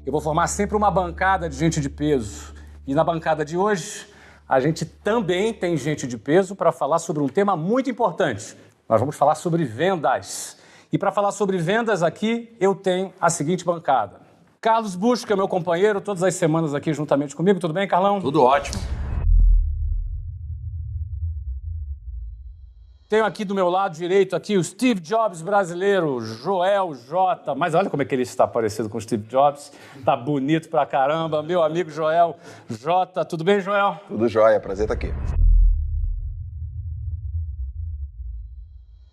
Eu vou formar sempre uma bancada de gente de peso. E na bancada de hoje, a gente também tem gente de peso para falar sobre um tema muito importante. Nós vamos falar sobre vendas. E para falar sobre vendas aqui, eu tenho a seguinte bancada. Carlos Busch, que é meu companheiro, todas as semanas aqui juntamente comigo. Tudo bem, Carlão? Tudo ótimo. Tenho aqui do meu lado direito aqui o Steve Jobs brasileiro, Joel J. Mas olha como é que ele está parecido com o Steve Jobs. Tá bonito pra caramba. Meu amigo Joel J. Tudo bem, Joel? Tudo jóia, prazer estar aqui.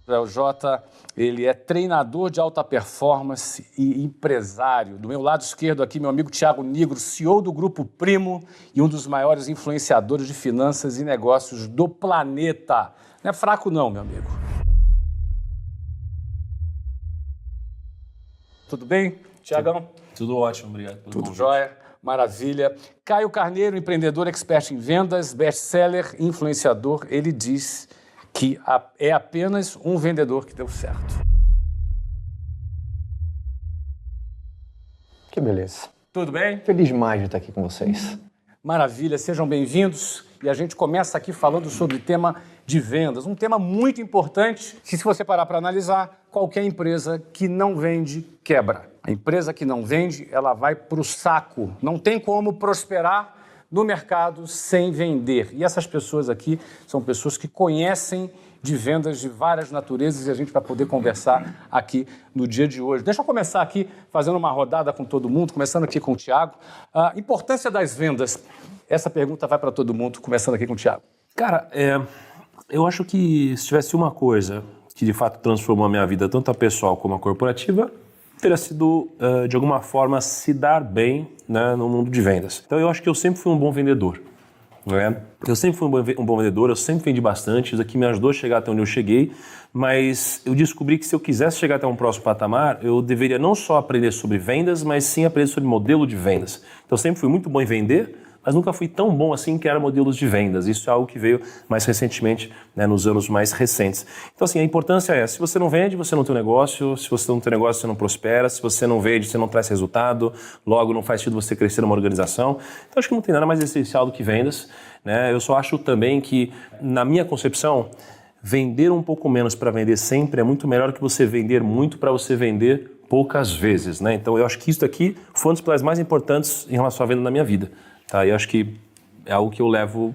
Joel J., ele é treinador de alta performance e empresário. Do meu lado esquerdo aqui, meu amigo Thiago Nigro, CEO do Grupo Primo e um dos maiores influenciadores de finanças e negócios do planeta. Não é fraco não, meu amigo. Tudo bem, Thiagão? Tudo ótimo, obrigado pelo Tudo convite. jóia, maravilha. Caio Carneiro, empreendedor, expert em vendas, best-seller, influenciador. Ele diz que é apenas um vendedor que deu certo. Que beleza. Tudo bem? Feliz demais de estar aqui com vocês. Maravilha, sejam bem-vindos. E a gente começa aqui falando sobre o tema de vendas, um tema muito importante que, se você parar para analisar, qualquer empresa que não vende, quebra. A empresa que não vende, ela vai para o saco. Não tem como prosperar no mercado sem vender. E essas pessoas aqui são pessoas que conhecem de vendas de várias naturezas e a gente vai poder conversar aqui no dia de hoje. Deixa eu começar aqui fazendo uma rodada com todo mundo, começando aqui com o Thiago. A importância das vendas. Essa pergunta vai para todo mundo, começando aqui com o Thiago. Cara, eu acho que se tivesse uma coisa que de fato transformou a minha vida, tanto a pessoal como a corporativa, teria sido, de alguma forma, se dar bem, né, no mundo de vendas. Então eu acho que eu sempre fui um bom vendedor. Né? Eu sempre fui um bom vendedor, eu sempre vendi bastante, isso aqui me ajudou a chegar até onde eu cheguei, mas eu descobri que se eu quisesse chegar até um próximo patamar, eu deveria não só aprender sobre vendas, mas sim aprender sobre modelo de vendas. Então eu sempre fui muito bom em vender, mas nunca fui tão bom assim que era modelos de vendas. Isso é algo que veio mais recentemente, né, nos anos mais recentes. Então, assim, a importância é, se você não vende, você não tem um negócio, se você não tem negócio, você não prospera, se você não vende, você não traz resultado, logo não faz sentido você crescer numa organização. Então, acho que não tem nada mais essencial do que vendas, né? Eu só acho também que, na minha concepção, vender um pouco menos para vender sempre é muito melhor que você vender muito para você vender poucas vezes, né? Então, eu acho que isso aqui foi um dos pilares mais importantes em relação à venda na minha vida. Tá, eu acho que é algo que eu levo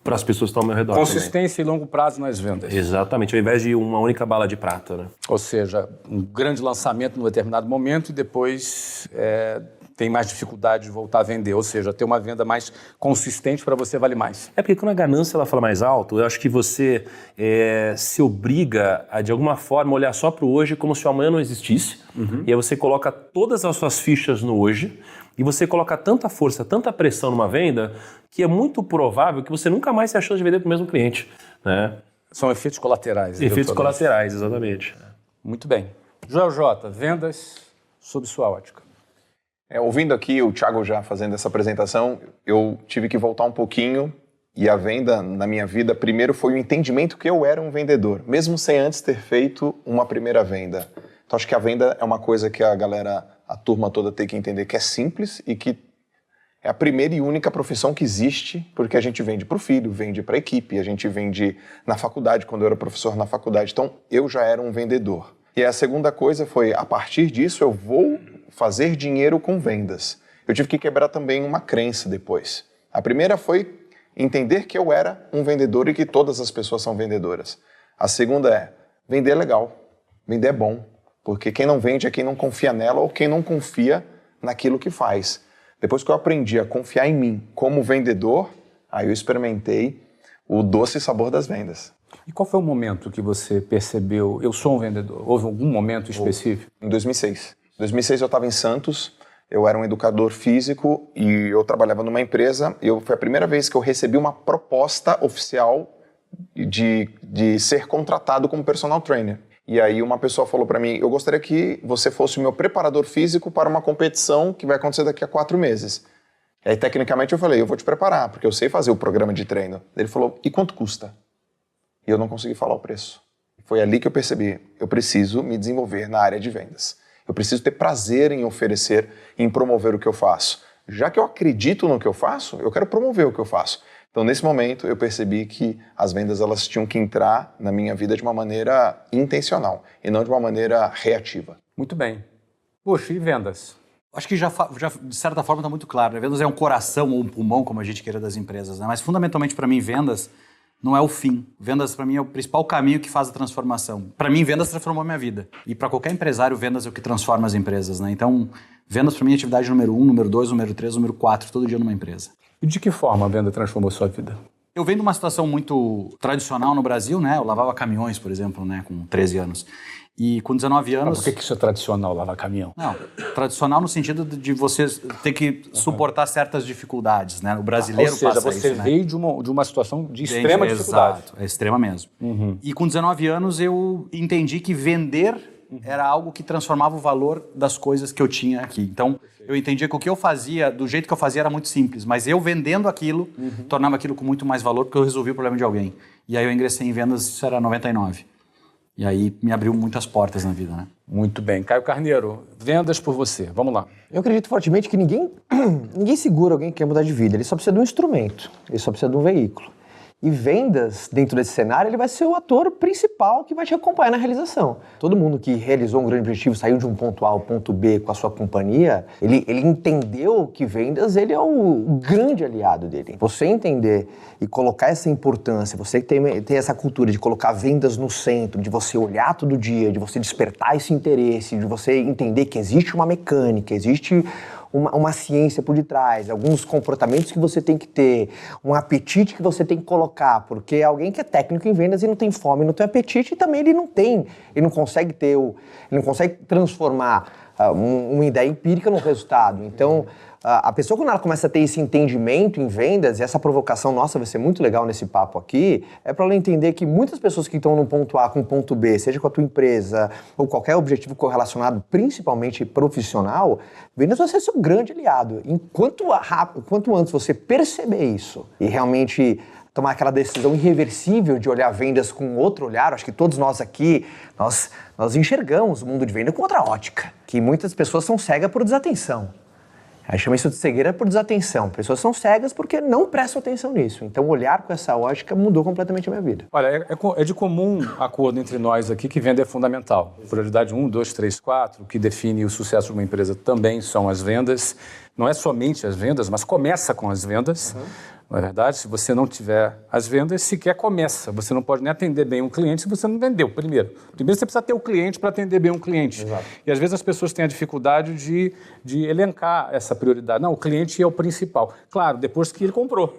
para as pessoas que estão ao meu redor. Consistência também. E longo prazo nas vendas. Exatamente, ao invés de uma única bala de prata. Né? Ou seja, um grande lançamento num determinado momento e depois tem mais dificuldade de voltar a vender. Ou seja, ter uma venda mais consistente para você vale mais. É porque quando a ganância ela fala mais alto, eu acho que você se obriga a, de alguma forma, olhar só para o hoje como se o amanhã não existisse. Uhum. E aí você coloca todas as suas fichas no hoje. E você coloca tanta força, tanta pressão numa venda, que é muito provável que você nunca mais tenha a chance de vender para o mesmo cliente. Né? São efeitos colaterais. Efeitos colaterais, exatamente. Muito bem. Joel J., vendas sob sua ótica. Ouvindo aqui o Thiago já fazendo essa apresentação, eu tive que voltar um pouquinho e a venda na minha vida, primeiro foi o entendimento que eu era um vendedor, mesmo sem antes ter feito uma primeira venda. Então acho que a venda é uma coisa que a turma toda tem que entender que é simples e que é a primeira e única profissão que existe, porque a gente vende para o filho, vende para a equipe, a gente vende na faculdade, quando eu era professor na faculdade. Então, eu já era um vendedor. E a segunda coisa foi, a partir disso, eu vou fazer dinheiro com vendas. Eu tive que quebrar também uma crença depois. A primeira foi entender que eu era um vendedor e que todas as pessoas são vendedoras. A segunda é, vender é legal, vender é bom. Porque quem não vende é quem não confia nela ou quem não confia naquilo que faz. Depois que eu aprendi a confiar em mim como vendedor, aí eu experimentei o doce sabor das vendas. E qual foi o momento que você percebeu, eu sou um vendedor? Houve algum momento específico? Em 2006. Em 2006 eu estava em Santos, eu era um educador físico e eu trabalhava numa empresa. Foi a primeira vez que eu recebi uma proposta oficial de ser contratado como personal trainer. E aí uma pessoa falou para mim, eu gostaria que você fosse o meu preparador físico para uma competição que vai acontecer daqui a 4 meses. E aí tecnicamente eu falei, eu vou te preparar, porque eu sei fazer o programa de treino. Ele falou, e quanto custa? E eu não consegui falar o preço. Foi ali que eu percebi, eu preciso me desenvolver na área de vendas. Eu preciso ter prazer em oferecer, em promover o que eu faço. Já que eu acredito no que eu faço, eu quero promover o que eu faço. Então, nesse momento, eu percebi que as vendas elas tinham que entrar na minha vida de uma maneira intencional e não de uma maneira reativa. Muito bem. Puxa, e vendas? Acho que já de certa forma está muito claro, né? Vendas é um coração ou um pulmão, como a gente queira, das empresas, né? Mas fundamentalmente para mim, vendas não é o fim. Vendas para mim é o principal caminho que faz a transformação. Para mim, vendas transformou a minha vida. E para qualquer empresário, vendas é o que transforma as empresas, né? Então, vendas para mim é atividade número 1, número 2, número 3, número 4, todo dia numa empresa. E de que forma a venda transformou sua vida? Eu venho de uma situação muito tradicional no Brasil, né? Eu lavava caminhões, por exemplo, né? Com 13 anos. E com 19 anos... Por que isso é tradicional, lavar caminhão? Não, tradicional no sentido de você ter que suportar certas dificuldades, né? O brasileiro passa isso, né? Ou seja, você veio de uma situação de extrema dificuldade. Exato, é extrema mesmo. E com 19 anos eu entendi que vender era algo que transformava o valor das coisas que eu tinha aqui. Então, eu entendia que o que eu fazia, do jeito que eu fazia, era muito simples, mas eu vendendo aquilo, tornava aquilo com muito mais valor, porque eu resolvi o problema de alguém. E aí eu ingressei em vendas, isso era 99. E aí me abriu muitas portas na vida, né? Muito bem. Caio Carneiro, vendas por você. Vamos lá. Eu acredito fortemente que ninguém segura alguém que quer mudar de vida. Ele só precisa de um instrumento, ele só precisa de um veículo. E vendas, dentro desse cenário, ele vai ser o ator principal que vai te acompanhar na realização. Todo mundo que realizou um grande objetivo, saiu de um ponto A ao ponto B com a sua companhia, ele entendeu que vendas, ele é o grande aliado dele. Você entender e colocar essa importância, você tem essa cultura de colocar vendas no centro, de você olhar todo dia, de você despertar esse interesse, de você entender que existe uma mecânica, existe uma ciência por detrás, alguns comportamentos que você tem que ter, um apetite que você tem que colocar, porque alguém que é técnico em vendas e não tem fome, não tem apetite, e também ele não consegue transformar uma ideia empírica num resultado. Então, a pessoa, quando ela começa a ter esse entendimento em vendas, e essa provocação nossa vai ser muito legal nesse papo aqui, é para ela entender que muitas pessoas que estão no ponto A com o ponto B, seja com a tua empresa ou qualquer objetivo correlacionado, principalmente profissional, vendas vai ser seu grande aliado. Quanto antes você perceber isso e realmente tomar aquela decisão irreversível de olhar vendas com outro olhar, acho que todos nós aqui, nós enxergamos o mundo de venda com outra ótica, que muitas pessoas são cegas por desatenção. Aí chama isso de cegueira por desatenção. Pessoas são cegas porque não prestam atenção nisso. Então, olhar com essa ótica mudou completamente a minha vida. Olha, é de comum acordo entre nós aqui que venda é fundamental. Prioridade 1, 2, 3, 4, o que define o sucesso de uma empresa também são as vendas. Não é somente as vendas, mas começa com as vendas. Não é verdade? Se você não tiver as vendas, sequer começa. Você não pode nem atender bem um cliente se você não vendeu primeiro. Primeiro você precisa ter o cliente para atender bem um cliente. Exato. E às vezes as pessoas têm a dificuldade de elencar essa prioridade. Não, o cliente é o principal. Claro, depois que ele comprou.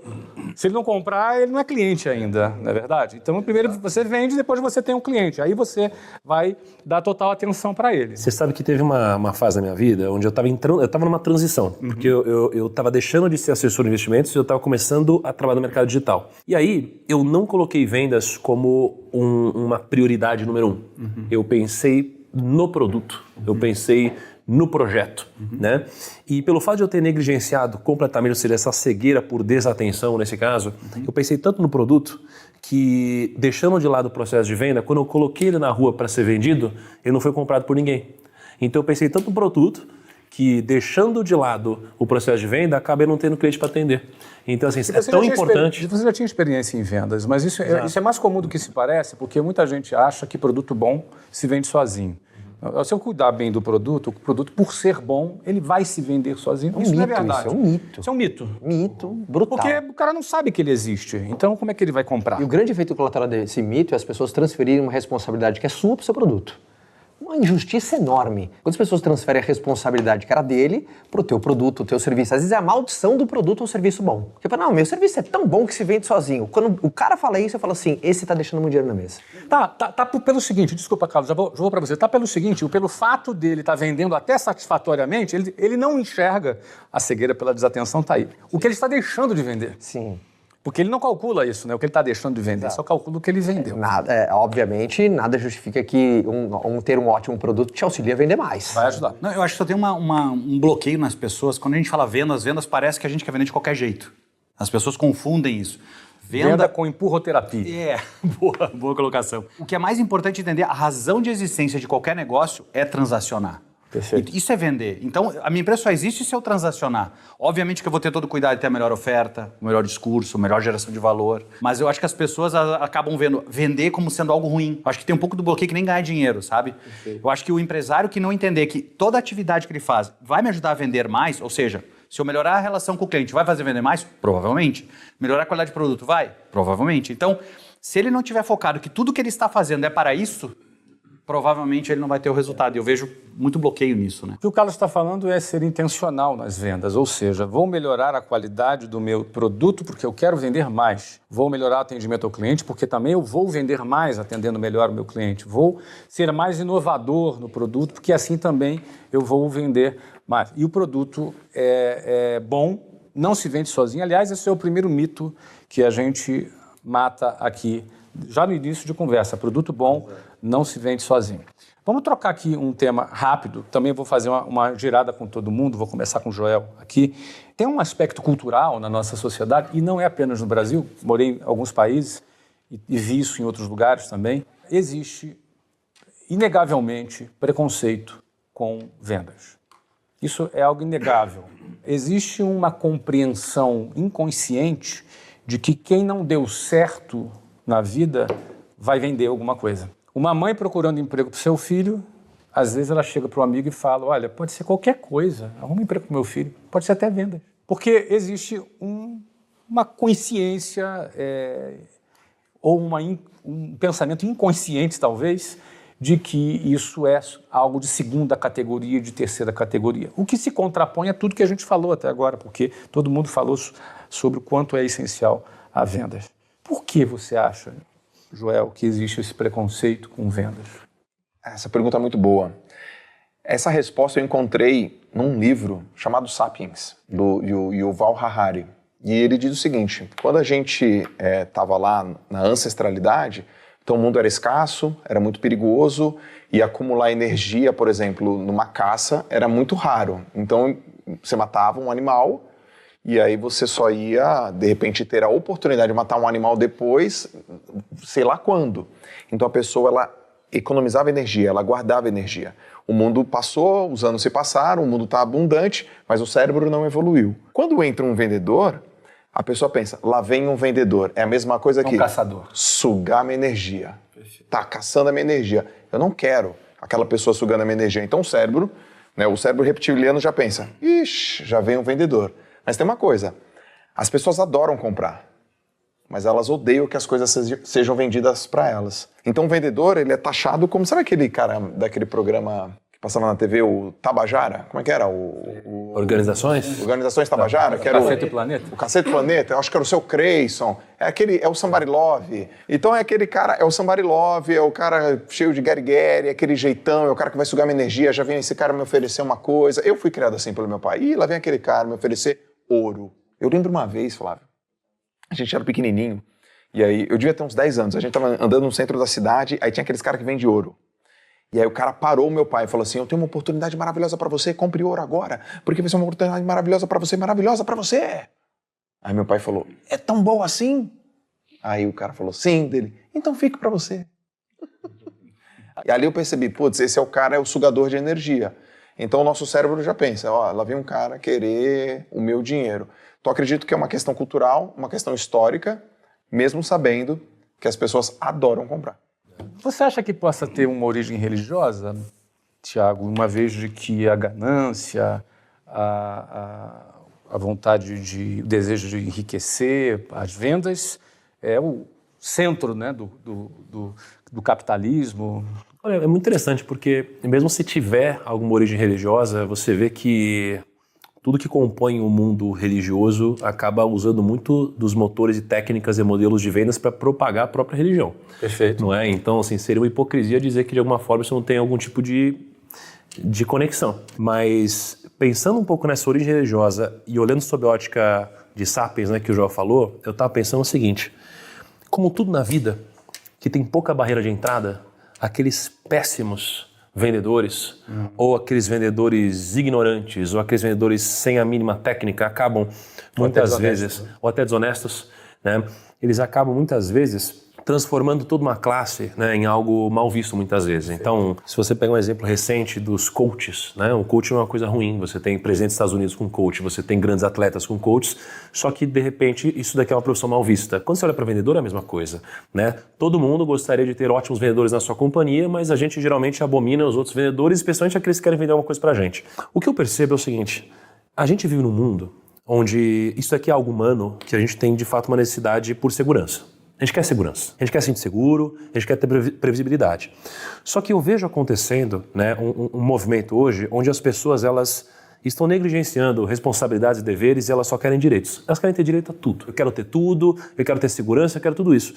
Se ele não comprar, ele não é cliente ainda, não é verdade? Então, primeiro você vende, depois você tem um cliente. Aí você vai dar total atenção para ele. Você sabe que teve uma fase na minha vida onde eu estava numa transição. Porque eu estava deixando de ser assessor de investimentos e eu estava começando a trabalhar no mercado digital. E aí, eu não coloquei vendas como uma prioridade número 1. Eu pensei no produto, eu pensei no projeto, né? E pelo fato de eu ter negligenciado completamente, ou seja, essa cegueira por desatenção nesse caso, eu pensei tanto no produto que, deixando de lado o processo de venda, quando eu coloquei ele na rua para ser vendido, ele não foi comprado por ninguém. Então eu pensei tanto no produto que, deixando de lado o processo de venda, acabei não tendo cliente para atender. Então, assim, é tão importante... Você já tinha experiência em vendas, mas isso é mais comum do que se parece, porque muita gente acha que produto bom se vende sozinho. Se eu cuidar bem do produto, o produto, por ser bom, ele vai se vender sozinho. Isso não é verdade. Isso é um mito. Isso é um mito. Mito brutal. Porque o cara não sabe que ele existe. Então, como é que ele vai comprar? E o grande efeito colateral desse mito é as pessoas transferirem uma responsabilidade que é sua para o seu produto. Uma injustiça enorme. Quando as pessoas transferem a responsabilidade que era dele para o teu produto, o teu serviço, às vezes é a maldição do produto ou serviço bom. Porque, não, meu serviço é tão bom que se vende sozinho. Quando o cara fala isso, eu falo assim, esse tá deixando muito dinheiro na mesa. Tá pelo seguinte, desculpa, Carlos, já vou para você. Tá pelo seguinte, pelo fato dele estar vendendo até satisfatoriamente, ele não enxerga a cegueira pela desatenção, tá aí. O que ele está deixando de vender. Sim. Porque ele não calcula isso, né? O que ele está deixando de vender, só calcula o que ele vendeu. Obviamente, nada justifica que ter um ótimo produto te auxilia a vender mais. Vai ajudar. Não, eu acho que só tem um bloqueio nas pessoas. Quando a gente fala vendas parece que a gente quer vender de qualquer jeito. As pessoas confundem isso. Venda com empurroterapia. Boa colocação. O que é mais importante entender, a razão de existência de qualquer negócio é transacionar. Perfeito. Isso é vender. Então, a minha empresa só existe se eu transacionar. Obviamente que eu vou ter todo o cuidado de ter a melhor oferta, o melhor discurso, a melhor geração de valor. Mas eu acho que as pessoas acabam vendo vender como sendo algo ruim. Eu acho que tem um pouco do bloqueio que nem ganhar dinheiro, sabe? Perfeito. Eu acho que o empresário que não entender que toda atividade que ele faz vai me ajudar a vender mais, ou seja, se eu melhorar a relação com o cliente, vai fazer vender mais? Provavelmente. Melhorar a qualidade de produto? Vai? Provavelmente. Então, se ele não tiver focado que tudo que ele está fazendo é para isso, provavelmente ele não vai ter o resultado. E eu vejo muito bloqueio nisso, né? O que o Carlos está falando é ser intencional nas vendas, ou seja, vou melhorar a qualidade do meu produto porque eu quero vender mais. Vou melhorar o atendimento ao cliente porque também eu vou vender mais atendendo melhor o meu cliente. Vou ser mais inovador no produto porque assim também eu vou vender mais. E o produto é bom, não se vende sozinho. Aliás, esse é o primeiro mito que a gente mata aqui, já no início de conversa. Produto bom não se vende sozinho. Vamos trocar aqui um tema rápido. Também vou fazer uma girada com todo mundo. Vou começar com o Joel aqui. Tem um aspecto cultural na nossa sociedade, e não é apenas no Brasil. Morei em alguns países e vi isso em outros lugares também. Existe, inegavelmente, preconceito com vendas. Isso é algo inegável. Existe uma compreensão inconsciente de que quem não deu certo na vida vai vender alguma coisa. Uma mãe procurando emprego para o seu filho, às vezes ela chega para um amigo e fala, olha, pode ser qualquer coisa, arruma um emprego para o meu filho, pode ser até venda. Porque existe uma consciência ou um pensamento inconsciente, talvez, de que isso é algo de segunda categoria, de terceira categoria. O que se contrapõe a tudo que a gente falou até agora, porque todo mundo falou sobre o quanto é essencial a vendas. Por que você acha, Joel, que existe esse preconceito com vendas? Essa pergunta é muito boa. Essa resposta eu encontrei num livro chamado Sapiens, do Yuval Harari. E ele diz o seguinte, quando a gente estava lá na ancestralidade, então o mundo era escasso, era muito perigoso, e acumular energia, por exemplo, numa caça era muito raro. Então você matava um animal, e aí você só ia, de repente, ter a oportunidade de matar um animal depois, sei lá quando. Então a pessoa, ela economizava energia, ela guardava energia. O mundo passou, os anos se passaram, o mundo está abundante, mas o cérebro não evoluiu. Quando entra um vendedor, a pessoa pensa, lá vem um vendedor. É a mesma coisa que... um caçador. Sugar minha energia. Está caçando a minha energia. Eu não quero aquela pessoa sugando a minha energia. Então o cérebro reptiliano já pensa, ixi, já vem um vendedor. Mas tem uma coisa, as pessoas adoram comprar, mas elas odeiam que as coisas sejam vendidas para elas. Então o vendedor, ele é taxado como, sabe aquele cara daquele programa que passava na TV, o Tabajara? Como é que era? Organizações? Organizações Tabajara? Que era Cacete e Planeta? O Cacete e Planeta, eu acho que era o seu Creyson, é o Somebody Love. Então é aquele cara, é o Somebody Love, é o cara cheio de guerigueri, aquele jeitão, é o cara que vai sugar minha energia, já vem esse cara me oferecer uma coisa. Eu fui criado assim pelo meu pai, e lá vem aquele cara me oferecer ouro. Eu lembro uma vez, Flávio, a gente era pequenininho, e aí eu devia ter uns 10 anos, a gente tava andando no centro da cidade, aí tinha aqueles caras que vendem ouro. E aí o cara parou o meu pai e falou assim, eu tenho uma oportunidade maravilhosa pra você, compre ouro agora, porque vai ser uma oportunidade maravilhosa pra você. Aí meu pai falou, é tão boa assim? Aí o cara falou, sim, dele, então fique pra você. E ali eu percebi, putz, esse é o sugador de energia. Então o nosso cérebro já pensa, ó, lá vem um cara querer o meu dinheiro. Então acredito que é uma questão cultural, uma questão histórica, mesmo sabendo que as pessoas adoram comprar. Você acha que possa ter uma origem religiosa, Tiago, uma vez de que a ganância, a vontade o desejo de enriquecer, as vendas, é o centro, né, do capitalismo? Olha, é muito interessante porque mesmo se tiver alguma origem religiosa, você vê que tudo que compõe o mundo religioso acaba usando muito dos motores e técnicas e modelos de vendas para propagar a própria religião. Perfeito. Não é? Então, assim, seria uma hipocrisia dizer que de alguma forma isso não tem algum tipo de conexão. Mas pensando um pouco nessa origem religiosa e olhando sob a ótica de Sapiens, né, que o João falou, eu estava pensando o seguinte, como tudo na vida que tem pouca barreira de entrada, aqueles péssimos vendedores, ou aqueles vendedores ignorantes, ou aqueles vendedores sem a mínima técnica, acabam muitas vezes, ou até desonestos, né? Eles acabam muitas vezes transformando toda uma classe, né, em algo mal visto muitas vezes. Então, se você pega um exemplo recente dos coaches, né, um coach não é uma coisa ruim, você tem presidente dos Estados Unidos com coach, você tem grandes atletas com coaches, só que de repente isso daqui é uma profissão mal vista. Quando você olha para vendedor é a mesma coisa, né? Todo mundo gostaria de ter ótimos vendedores na sua companhia, mas a gente geralmente abomina os outros vendedores, especialmente aqueles que querem vender alguma coisa pra gente. O que eu percebo é o seguinte, a gente vive num mundo onde isso aqui é algo humano, que a gente tem de fato uma necessidade por segurança. A gente quer segurança, a gente quer se sentir seguro, a gente quer ter previsibilidade. Só que eu vejo acontecendo, né, um movimento hoje onde as pessoas elas estão negligenciando responsabilidades e deveres e elas só querem direitos. Elas querem ter direito a tudo. Eu quero ter tudo, eu quero ter segurança, eu quero tudo isso.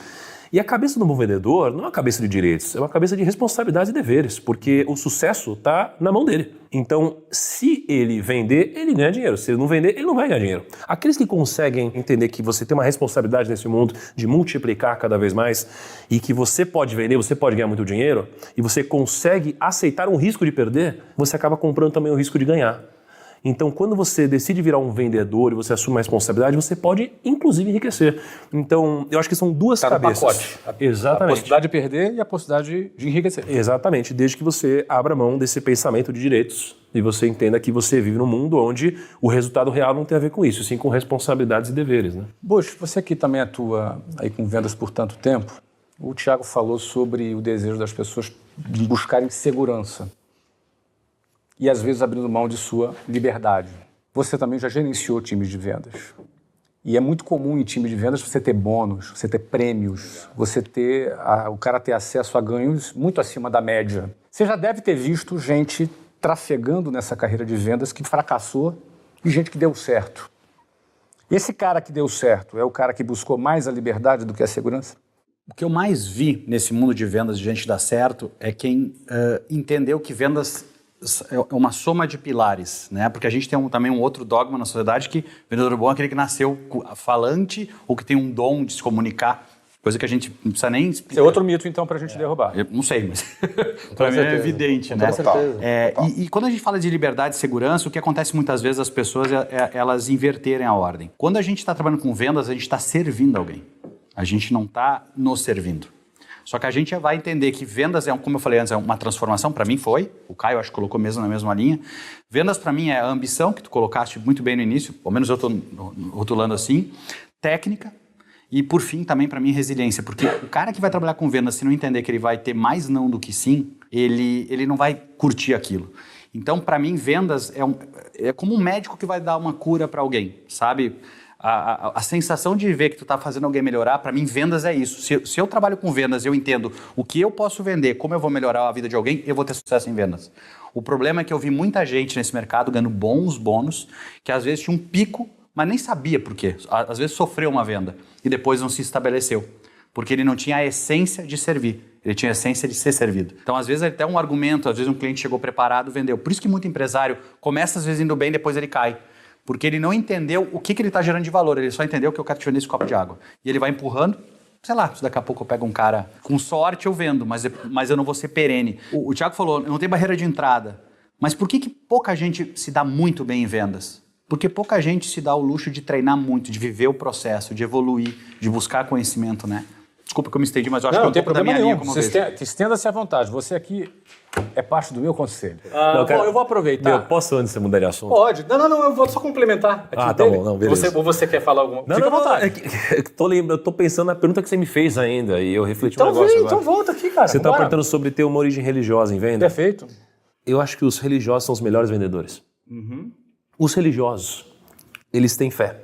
E a cabeça do bom vendedor não é uma cabeça de direitos, é uma cabeça de responsabilidades e deveres, porque o sucesso está na mão dele. Então, se ele vender, ele ganha dinheiro. Se ele não vender, ele não vai ganhar dinheiro. Aqueles que conseguem entender que você tem uma responsabilidade nesse mundo de multiplicar cada vez mais e que você pode vender, você pode ganhar muito dinheiro e você consegue aceitar um risco de perder, você acaba comprando também o risco de ganhar. Então, quando você decide virar um vendedor e você assume uma responsabilidade, você pode, inclusive, enriquecer. Então, eu acho que são duas cabeças. Exatamente. A possibilidade de perder e a possibilidade de enriquecer. Exatamente, desde que você abra mão desse pensamento de direitos e você entenda que você vive num mundo onde o resultado real não tem a ver com isso, sim com responsabilidades e deveres, né? Bush, você que também atua aí com vendas por tanto tempo, o Thiago falou sobre o desejo das pessoas de buscarem segurança. E às vezes abrindo mão de sua liberdade. Você também já gerenciou times de vendas. E é muito comum em time de vendas você ter bônus, você ter prêmios, você ter o cara ter acesso a ganhos muito acima da média. Você já deve ter visto gente trafegando nessa carreira de vendas que fracassou e gente que deu certo. Esse cara que deu certo é o cara que buscou mais a liberdade do que a segurança? O que eu mais vi nesse mundo de vendas de gente dar certo é quem entendeu que vendas é uma soma de pilares, né? Porque a gente tem também um outro dogma na sociedade que vendedor bom é aquele que nasceu falante ou que tem um dom de se comunicar, coisa que a gente não precisa nem explicar. Esse é outro mito, então, para a gente derrubar. Eu não sei, mas para mim é evidente, né? Com certeza. E quando a gente fala de liberdade e segurança, o que acontece muitas vezes as pessoas elas inverterem a ordem. Quando a gente está trabalhando com vendas, a gente está servindo alguém. A gente não está nos servindo. Só que a gente vai entender que vendas como eu falei antes, é uma transformação, para mim foi, o Caio acho que colocou mesmo na mesma linha. Vendas para mim é a ambição, que tu colocaste muito bem no início, pelo menos eu estou rotulando assim, técnica e por fim também para mim resiliência, porque o cara que vai trabalhar com vendas, se não entender que ele vai ter mais não do que sim, ele não vai curtir aquilo. Então para mim vendas é como um médico que vai dar uma cura para alguém, sabe? A sensação de ver que tu está fazendo alguém melhorar, para mim, vendas é isso. Se eu trabalho com vendas, eu entendo o que eu posso vender, como eu vou melhorar a vida de alguém, eu vou ter sucesso em vendas. O problema é que eu vi muita gente nesse mercado ganhando bons bônus, que às vezes tinha um pico, mas nem sabia por quê. Às vezes sofreu uma venda e depois não se estabeleceu, porque ele não tinha a essência de servir. Ele tinha a essência de ser servido. Então, às vezes, até um argumento, às vezes um cliente chegou preparado, vendeu. Por isso que muito empresário começa, às vezes, indo bem, depois ele cai. Porque ele não entendeu o que ele está gerando de valor, ele só entendeu que eu quero te vender esse copo de água. E ele vai empurrando, sei lá, se daqui a pouco eu pego um cara, com sorte eu vendo, mas eu não vou ser perene. O Thiago falou, não tem barreira de entrada. Mas por que pouca gente se dá muito bem em vendas? Porque pouca gente se dá o luxo de treinar muito, de viver o processo, de evoluir, de buscar conhecimento, né? Desculpa que eu me estendi, mas eu acho que não é um pouco da minha linha como eu vejo. Estenda-se à vontade. Você aqui é parte do meu conselho. Não, cara, eu vou aproveitar. Eu posso antes de você mudar de assunto? Pode. Não, eu vou só complementar. Aqui Tá dele. bom, não, beleza. Ou você quer falar alguma coisa? Fica à vontade. Eu tô pensando na pergunta que você me fez ainda e eu refleti um negócio agora. Então volta aqui, cara. Você tá perguntando sobre ter uma origem religiosa em venda? Perfeito. Eu acho que os religiosos são os melhores vendedores. Os religiosos, eles têm fé.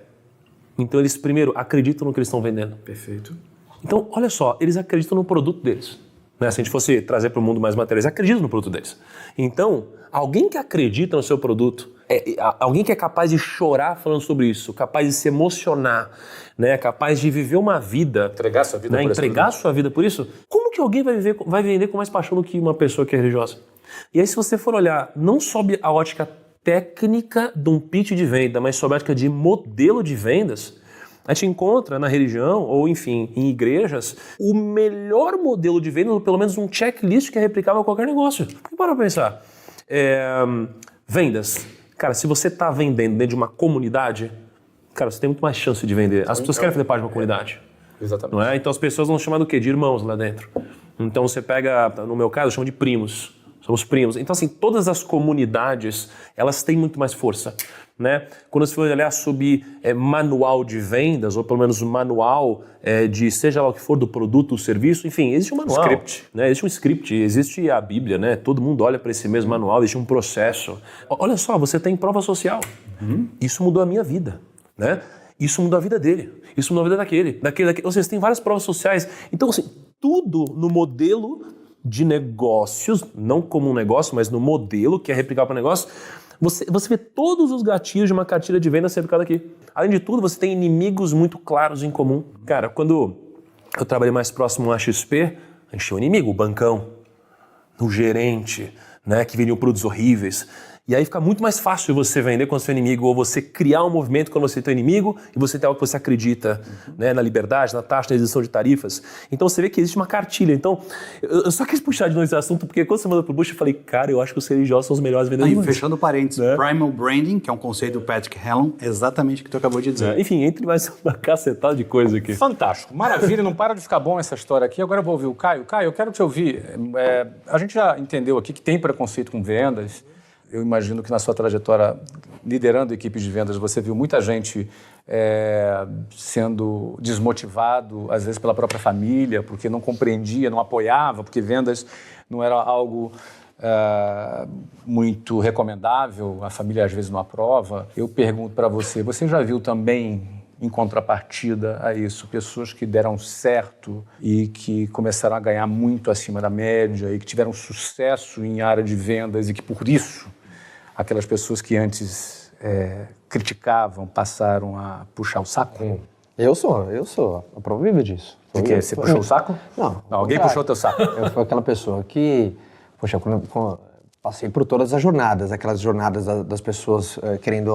Então eles primeiro acreditam no que eles estão vendendo. Perfeito. Então, olha só, eles acreditam no produto deles. Né? Se a gente fosse trazer para o mundo mais material, eles acreditam no produto deles. Então, alguém que acredita no seu produto, alguém que é capaz de chorar falando sobre isso, capaz de se emocionar, né? Capaz de viver uma vida, entregar sua vida, né? Entregar sua vida por isso, como que alguém vai vender com mais paixão do que uma pessoa que é religiosa? E aí, se você for olhar, não sob a ótica técnica de um pitch de venda, mas sob a ótica de modelo de vendas, a gente encontra na religião, ou enfim, em igrejas, o melhor modelo de venda, ou pelo menos um checklist que é replicável a qualquer negócio. E para pensar, vendas. Cara, se você está vendendo dentro de uma comunidade, cara, você tem muito mais chance de vender. As pessoas querem fazer parte de uma comunidade. Exatamente. Não é? Então as pessoas vão chamar do quê? De irmãos lá dentro. Então você pega, no meu caso, eu chamo de primos. Somos primos. Então, assim, todas as comunidades, elas têm muito mais força, né? Quando você for olhar sobre manual de vendas, ou pelo menos manual de seja lá o que for do produto, do serviço, enfim, existe um manual. Script. Né? Existe um script, existe a Bíblia, né? Todo mundo olha para esse mesmo manual, existe um processo. Olha só, você tem prova social. Isso mudou a minha vida, né? Isso mudou a vida dele, isso mudou a vida daquele. Ou seja, você tem várias provas sociais. Então, assim, tudo no modelo de negócios, não como um negócio, mas no modelo que é replicar para o negócio, você vê todos os gatilhos de uma cartilha de venda sendo aplicado aqui. Além de tudo, você tem inimigos muito claros em comum. Cara, quando eu trabalhei mais próximo à XP, a gente tinha um inimigo, o bancão, o gerente, né, que vendiam produtos horríveis. E aí fica muito mais fácil você vender com o seu inimigo ou você criar um movimento quando você tem um inimigo e você tem algo que você acredita, né, na liberdade, na taxa, na isenção de tarifas. Então você vê que existe uma cartilha. Então, eu só quis puxar de novo esse assunto porque quando você mandou pro Bush, eu falei, cara, eu acho que os religiosos são os melhores vendedores. Aí, fechando parênteses, Primal Branding, que é um conceito do Patrick Hellon, exatamente o que tu acabou de dizer. Enfim, entre mais uma cacetada de coisa aqui. Fantástico, maravilha, não para de ficar bom essa história aqui. Agora eu vou ouvir o Caio. Caio, eu quero te ouvir. A gente já entendeu aqui que tem preconceito com vendas. Eu imagino que na sua trajetória liderando equipes de vendas, você viu muita gente sendo desmotivado, às vezes pela própria família, porque não compreendia, não apoiava, porque vendas não era algo muito recomendável, a família às vezes não aprova. Eu pergunto para você, você já viu também, em contrapartida a isso, pessoas que deram certo e que começaram a ganhar muito acima da média e que tiveram sucesso em área de vendas e que, por isso, aquelas pessoas que antes criticavam passaram a puxar o saco? Eu sou a prova viva disso. De quê? Você puxou o saco? Não. Alguém puxou o teu saco? Eu fui aquela pessoa que, poxa, quando passei por todas as jornadas, aquelas jornadas das pessoas querendo,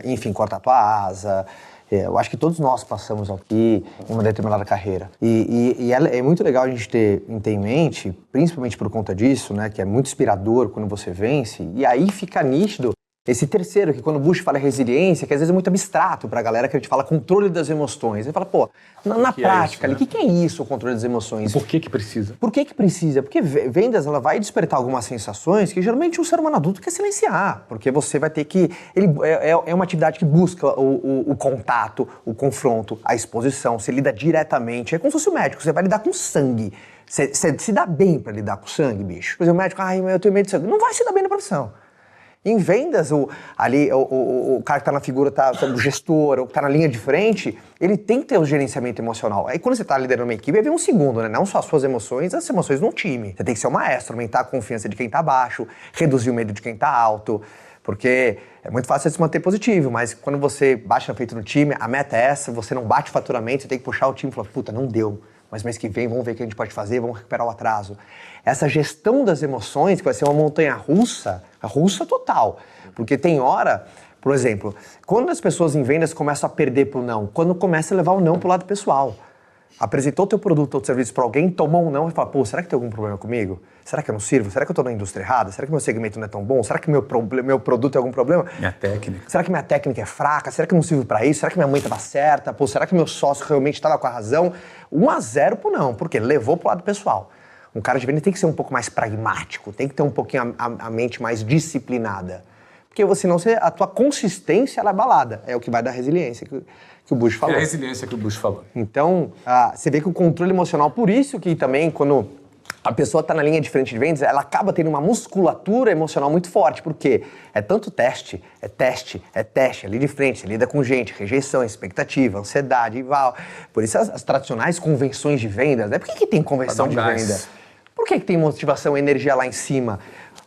enfim, cortar a tua asa. Eu acho que todos nós passamos aqui em uma determinada carreira. E é muito legal a gente ter em mente, principalmente por conta disso, né, que é muito inspirador quando você vence, e aí fica nítido esse terceiro, que quando o Bush fala resiliência, que às vezes é muito abstrato pra galera, que a gente fala controle das emoções. Ele fala, pô, na prática, o que é isso, o controle das emoções? Por que precisa? Por que precisa? Porque vendas, ela vai despertar algumas sensações que geralmente um ser humano adulto quer silenciar, porque você vai ter que... É uma atividade que busca o contato, o confronto, a exposição, você lida diretamente, é como se fosse o médico, você vai lidar com sangue. Você se dá bem pra lidar com sangue, bicho? Por exemplo, o médico, eu tenho medo de sangue. Não vai se dar bem na profissão. Em vendas, o cara que tá na figura, o gestor, o que tá na linha de frente, ele tem que ter o gerenciamento emocional. Aí quando você tá liderando uma equipe, aí vem um segundo, né? Não só as suas emoções, as emoções no time. Você tem que ser o maestro, aumentar a confiança de quem tá baixo, reduzir o medo de quem tá alto, porque é muito fácil você se manter positivo, mas quando você bate na frente do time, a meta é essa, você não bate faturamento, você tem que puxar o time e falar, puta, não deu. Mas mês que vem, vamos ver o que a gente pode fazer, vamos recuperar o atraso. Essa gestão das emoções, que vai ser uma montanha russa, russa total. Porque tem hora, por exemplo, quando as pessoas em vendas começam a perder pro não, quando começa a levar o não pro lado pessoal. Apresentou teu produto ou serviço para alguém, tomou um não e fala, pô, será que tem algum problema comigo? Será que eu não sirvo? Será que eu tô na indústria errada? Será que meu segmento não é tão bom? Será que meu produto tem algum problema? Minha técnica. Será que minha técnica é fraca? Será que eu não sirvo para isso? Será que minha mãe estava certa? Pô, será que meu sócio realmente estava com a razão? 1-0 pro não, porque levou pro lado pessoal. Um cara de venda tem que ser um pouco mais pragmático, tem que ter um pouquinho a mente mais disciplinada. Porque senão a tua consistência ela é abalada. É o que vai dar resiliência que o Bush falou. É a resiliência que o Bush falou. Então, você vê que o controle emocional, por isso que também quando a pessoa está na linha de frente de vendas, ela acaba tendo uma musculatura emocional muito forte, porque é tanto teste, ali de frente, você lida com gente, rejeição, expectativa, ansiedade, igual. Por isso as tradicionais convenções de vendas, né? Por que tem convenção de venda? Por que tem motivação e energia lá em cima?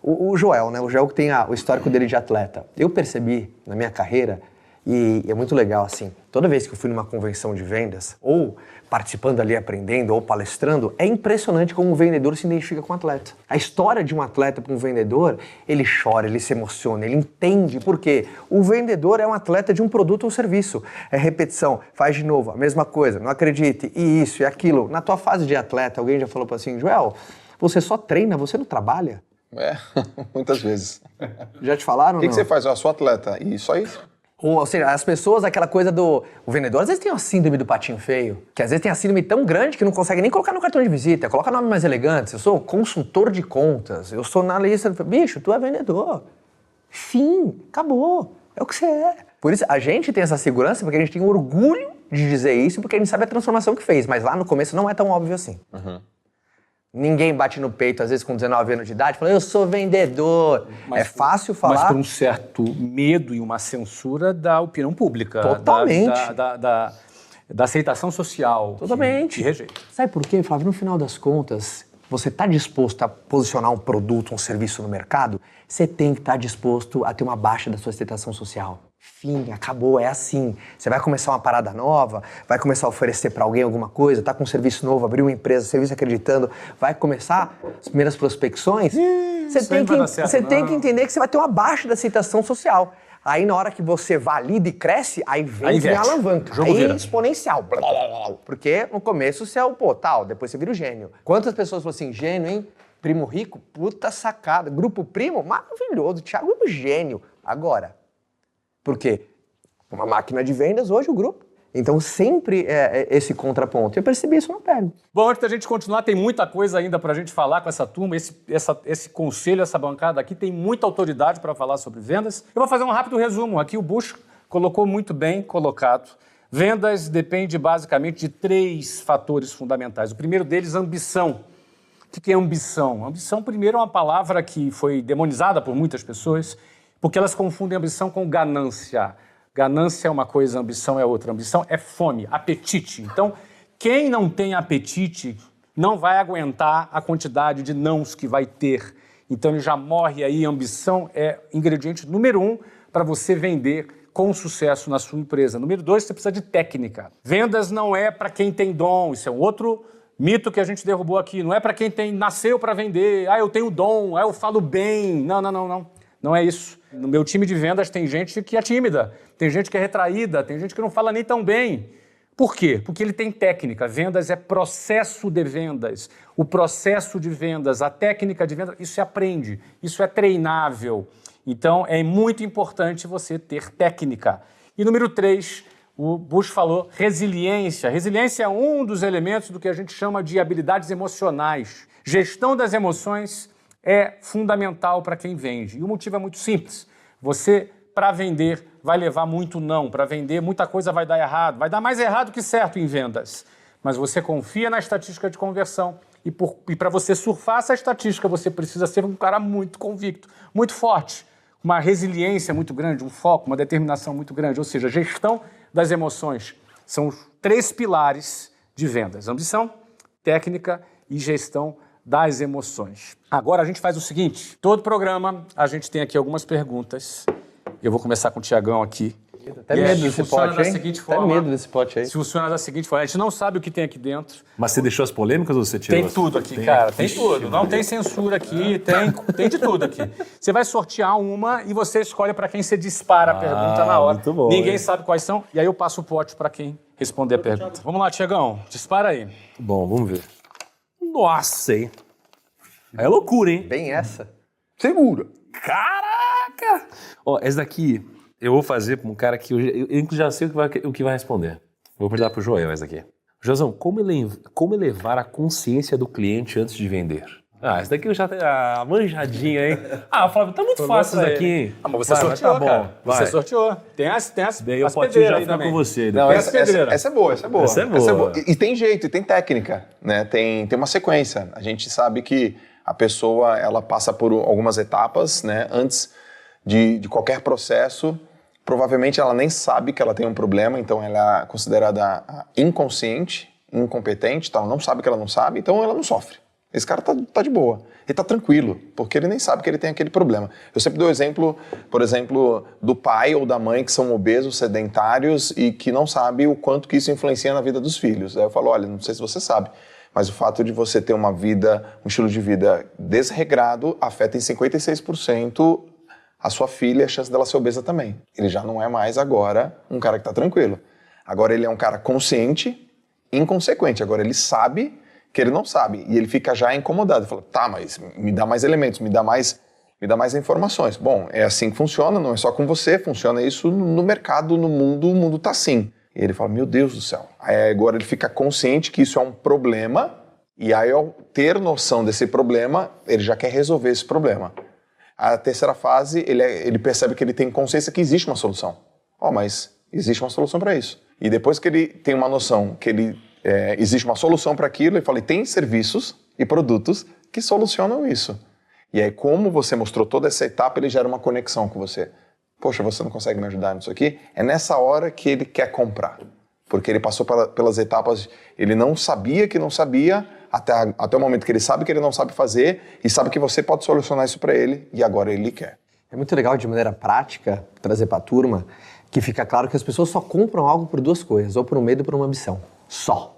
O Joel, né? O Joel que tem o histórico dele de atleta. Eu percebi na minha carreira, e é muito legal assim, toda vez que eu fui numa convenção de vendas, ou participando ali, aprendendo, ou palestrando, é impressionante como um vendedor se identifica com o atleta. A história de um atleta para um vendedor, ele chora, ele se emociona, ele entende por quê. O vendedor é um atleta de um produto ou serviço. É repetição, faz de novo, a mesma coisa, não acredite, e isso, e aquilo. Na tua fase de atleta, alguém já falou assim, Joel, você só treina, você não trabalha? Muitas vezes. Já te falaram? O que você faz? Eu sou atleta. E só isso? Ou seja, as pessoas, aquela coisa do... O vendedor às vezes tem a síndrome do patinho feio, que às vezes tem a síndrome tão grande que não consegue nem colocar no cartão de visita, coloca nome mais elegante. Eu sou consultor de contas, eu sou analista... Bicho, tu é vendedor. Fim, acabou. É o que você é. Por isso, a gente tem essa segurança porque a gente tem orgulho de dizer isso, porque a gente sabe a transformação que fez. Mas lá no começo não é tão óbvio assim. Ninguém bate no peito, às vezes com 19 anos de idade, fala, eu sou vendedor. Mas é fácil falar... Mas por um certo medo e uma censura da opinião pública. Totalmente. Da aceitação social. Totalmente. Que rejeita. Sabe por quê, Flávio? No final das contas, você está disposto a posicionar um produto, um serviço no mercado, você tem que estar disposto a ter uma baixa da sua aceitação social. Fim, acabou, é assim. Você vai começar uma parada nova, vai começar a oferecer para alguém alguma coisa, tá com um serviço novo, abriu uma empresa, serviço acreditando, vai começar as primeiras prospecções. Você tem que entender que você vai ter uma baixa da aceitação social. Aí na hora que você valida e cresce, aí vem a alavanca. Jogo aí vira. exponencial. Blá, blá, blá, blá. Porque no começo você é o tal, depois você vira o gênio. Quantas pessoas falam assim, gênio, hein? Primo rico, puta sacada. Grupo primo, maravilhoso. Thiago é um gênio. Agora, por quê? Uma máquina de vendas, hoje o grupo. Então sempre é esse contraponto. Eu percebi isso no pego. Bom, antes da gente continuar, tem muita coisa ainda para a gente falar com essa turma. Esse conselho, essa bancada aqui tem muita autoridade para falar sobre vendas. Eu vou fazer um rápido resumo. Aqui o Bush colocou muito bem colocado. Vendas depende basicamente de 3 fatores fundamentais. O primeiro deles, ambição. O que é ambição? Ambição, primeiro, é uma palavra que foi demonizada por muitas pessoas, porque elas confundem ambição com ganância. Ganância é uma coisa, ambição é outra. Ambição é fome, apetite. Então, quem não tem apetite não vai aguentar a quantidade de nãos que vai ter. Então, ele já morre aí. Ambição é ingrediente número 1 para você vender com sucesso na sua empresa. Número 2, você precisa de técnica. Vendas não é para quem tem dom. Isso é um outro mito que a gente derrubou aqui. Não é para quem nasceu para vender. Eu tenho dom, eu falo bem. Não. Não é isso. No meu time de vendas tem gente que é tímida, tem gente que é retraída, tem gente que não fala nem tão bem. Por quê? Porque ele tem técnica. Vendas é processo de vendas. O processo de vendas, a técnica de vendas, isso se aprende, isso é treinável. Então, é muito importante você ter técnica. E número 3, o Bush falou resiliência. Resiliência é um dos elementos do que a gente chama de habilidades emocionais. Gestão das emoções é fundamental para quem vende. E o motivo é muito simples. Você, para vender, vai levar muito não. Para vender, muita coisa vai dar errado. Vai dar mais errado que certo em vendas. Mas você confia na estatística de conversão. E para você surfar essa estatística, você precisa ser um cara muito convicto, muito forte. Uma resiliência muito grande, um foco, uma determinação muito grande. Ou seja, gestão das emoções. São os 3 pilares de vendas. Ambição, técnica e gestão das emoções. Agora a gente faz o seguinte, todo programa a gente tem aqui algumas perguntas. Eu vou começar com o Tiagão aqui. Até medo desse pote, hein? Até medo desse pote aí. Se funciona da seguinte forma, a gente não sabe o que tem aqui dentro. Mas você deixou as polêmicas ou você tirou? Tem tudo aqui, cara, tem tudo. Não tem censura aqui, tem de tudo aqui. Você vai sortear uma e você escolhe para quem você dispara a pergunta na hora. Muito bom, Ninguém hein? sabe quais são, e aí eu passo o pote para quem responder a pergunta. Vamos lá, Tiagão, dispara aí. Bom, vamos ver. Nossa, hein? É loucura, hein? Bem essa. Segura. Caraca! Ó, essa daqui eu vou fazer para um cara que eu já sei o que vai responder. Vou perguntar pro Joel essa daqui. Joelzão, como elevar a consciência do cliente antes de vender? Essa daqui eu já tenho a manjadinha, hein? Flávio, tá muito fácil isso aqui, hein? Mas você sorteou, tá bom, cara. Você sorteou. Tem as Daí eu as posso pedreiras já aí ficar também. com você. Não, Depois. essa é boa. Essa é boa. E tem jeito, e tem técnica, né? Tem uma sequência. A gente sabe que a pessoa, ela passa por algumas etapas, né? Antes de qualquer processo, provavelmente ela nem sabe que ela tem um problema, então ela é considerada inconsciente, incompetente, então ela não sabe que ela não sabe, então ela não sofre. Esse cara tá de boa, ele tá tranquilo, porque ele nem sabe que ele tem aquele problema. Eu sempre dou exemplo, por exemplo, do pai ou da mãe que são obesos, sedentários e que não sabe o quanto que isso influencia na vida dos filhos. Aí eu falo, olha, não sei se você sabe, mas o fato de você ter uma vida, um estilo de vida desregrado afeta em 56% a sua filha e a chance dela ser obesa também. Ele já não é mais agora um cara que tá tranquilo. Agora ele é um cara consciente, inconsequente. Agora ele sabe que ele não sabe. E ele fica já incomodado. Fala, tá, mas me dá mais elementos, me dá mais Me dá mais informações. Bom, é assim que funciona, não é só com você, funciona isso no mercado, no mundo, o mundo tá assim. E ele fala, meu Deus do céu. Aí agora ele fica consciente que isso é um problema, e aí ao ter noção desse problema, ele já quer resolver esse problema. A terceira fase, ele percebe que ele tem consciência que existe uma solução. Mas existe uma solução para isso. E depois que ele tem uma noção que existe uma solução para aquilo, ele fala, e tem serviços e produtos que solucionam isso. E aí, como você mostrou toda essa etapa, ele gera uma conexão com você. Poxa, você não consegue me ajudar nisso aqui? É nessa hora que ele quer comprar. Porque ele passou pelas etapas, ele não sabia que não sabia, até o momento que ele sabe que ele não sabe fazer, e sabe que você pode solucionar isso para ele, e agora ele quer. É muito legal, de maneira prática, trazer para a turma, que fica claro que as pessoas só compram algo por duas coisas, ou por um medo ou por uma ambição. Só.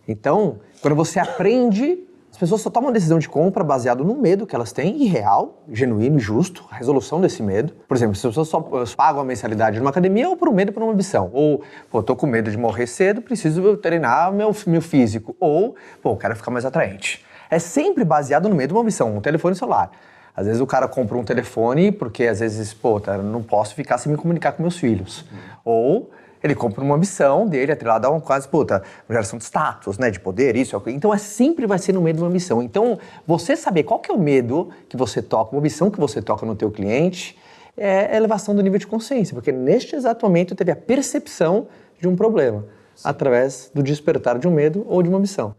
Então, quando você aprende, as pessoas só tomam a decisão de compra baseado no medo que elas têm, irreal, genuíno e justo, a resolução desse medo. Por exemplo, as pessoas só pagam a mensalidade numa academia ou por um medo ou por uma ambição. Ou, tô com medo de morrer cedo, preciso treinar meu físico. Ou, quero ficar mais atraente. É sempre baseado no medo ou uma ambição, um telefone celular. Às vezes o cara compra um telefone porque às vezes, não posso ficar sem me comunicar com meus filhos. Ou ele compra uma ambição dele, atrelada a uma geração de status, né, de poder, isso, aquilo. Então sempre vai ser no meio de uma ambição. Então, você saber qual que é o medo que você toca, uma ambição que você toca no teu cliente, é a elevação do nível de consciência, porque neste exato momento teve a percepção de um problema, através do despertar de um medo ou de uma ambição.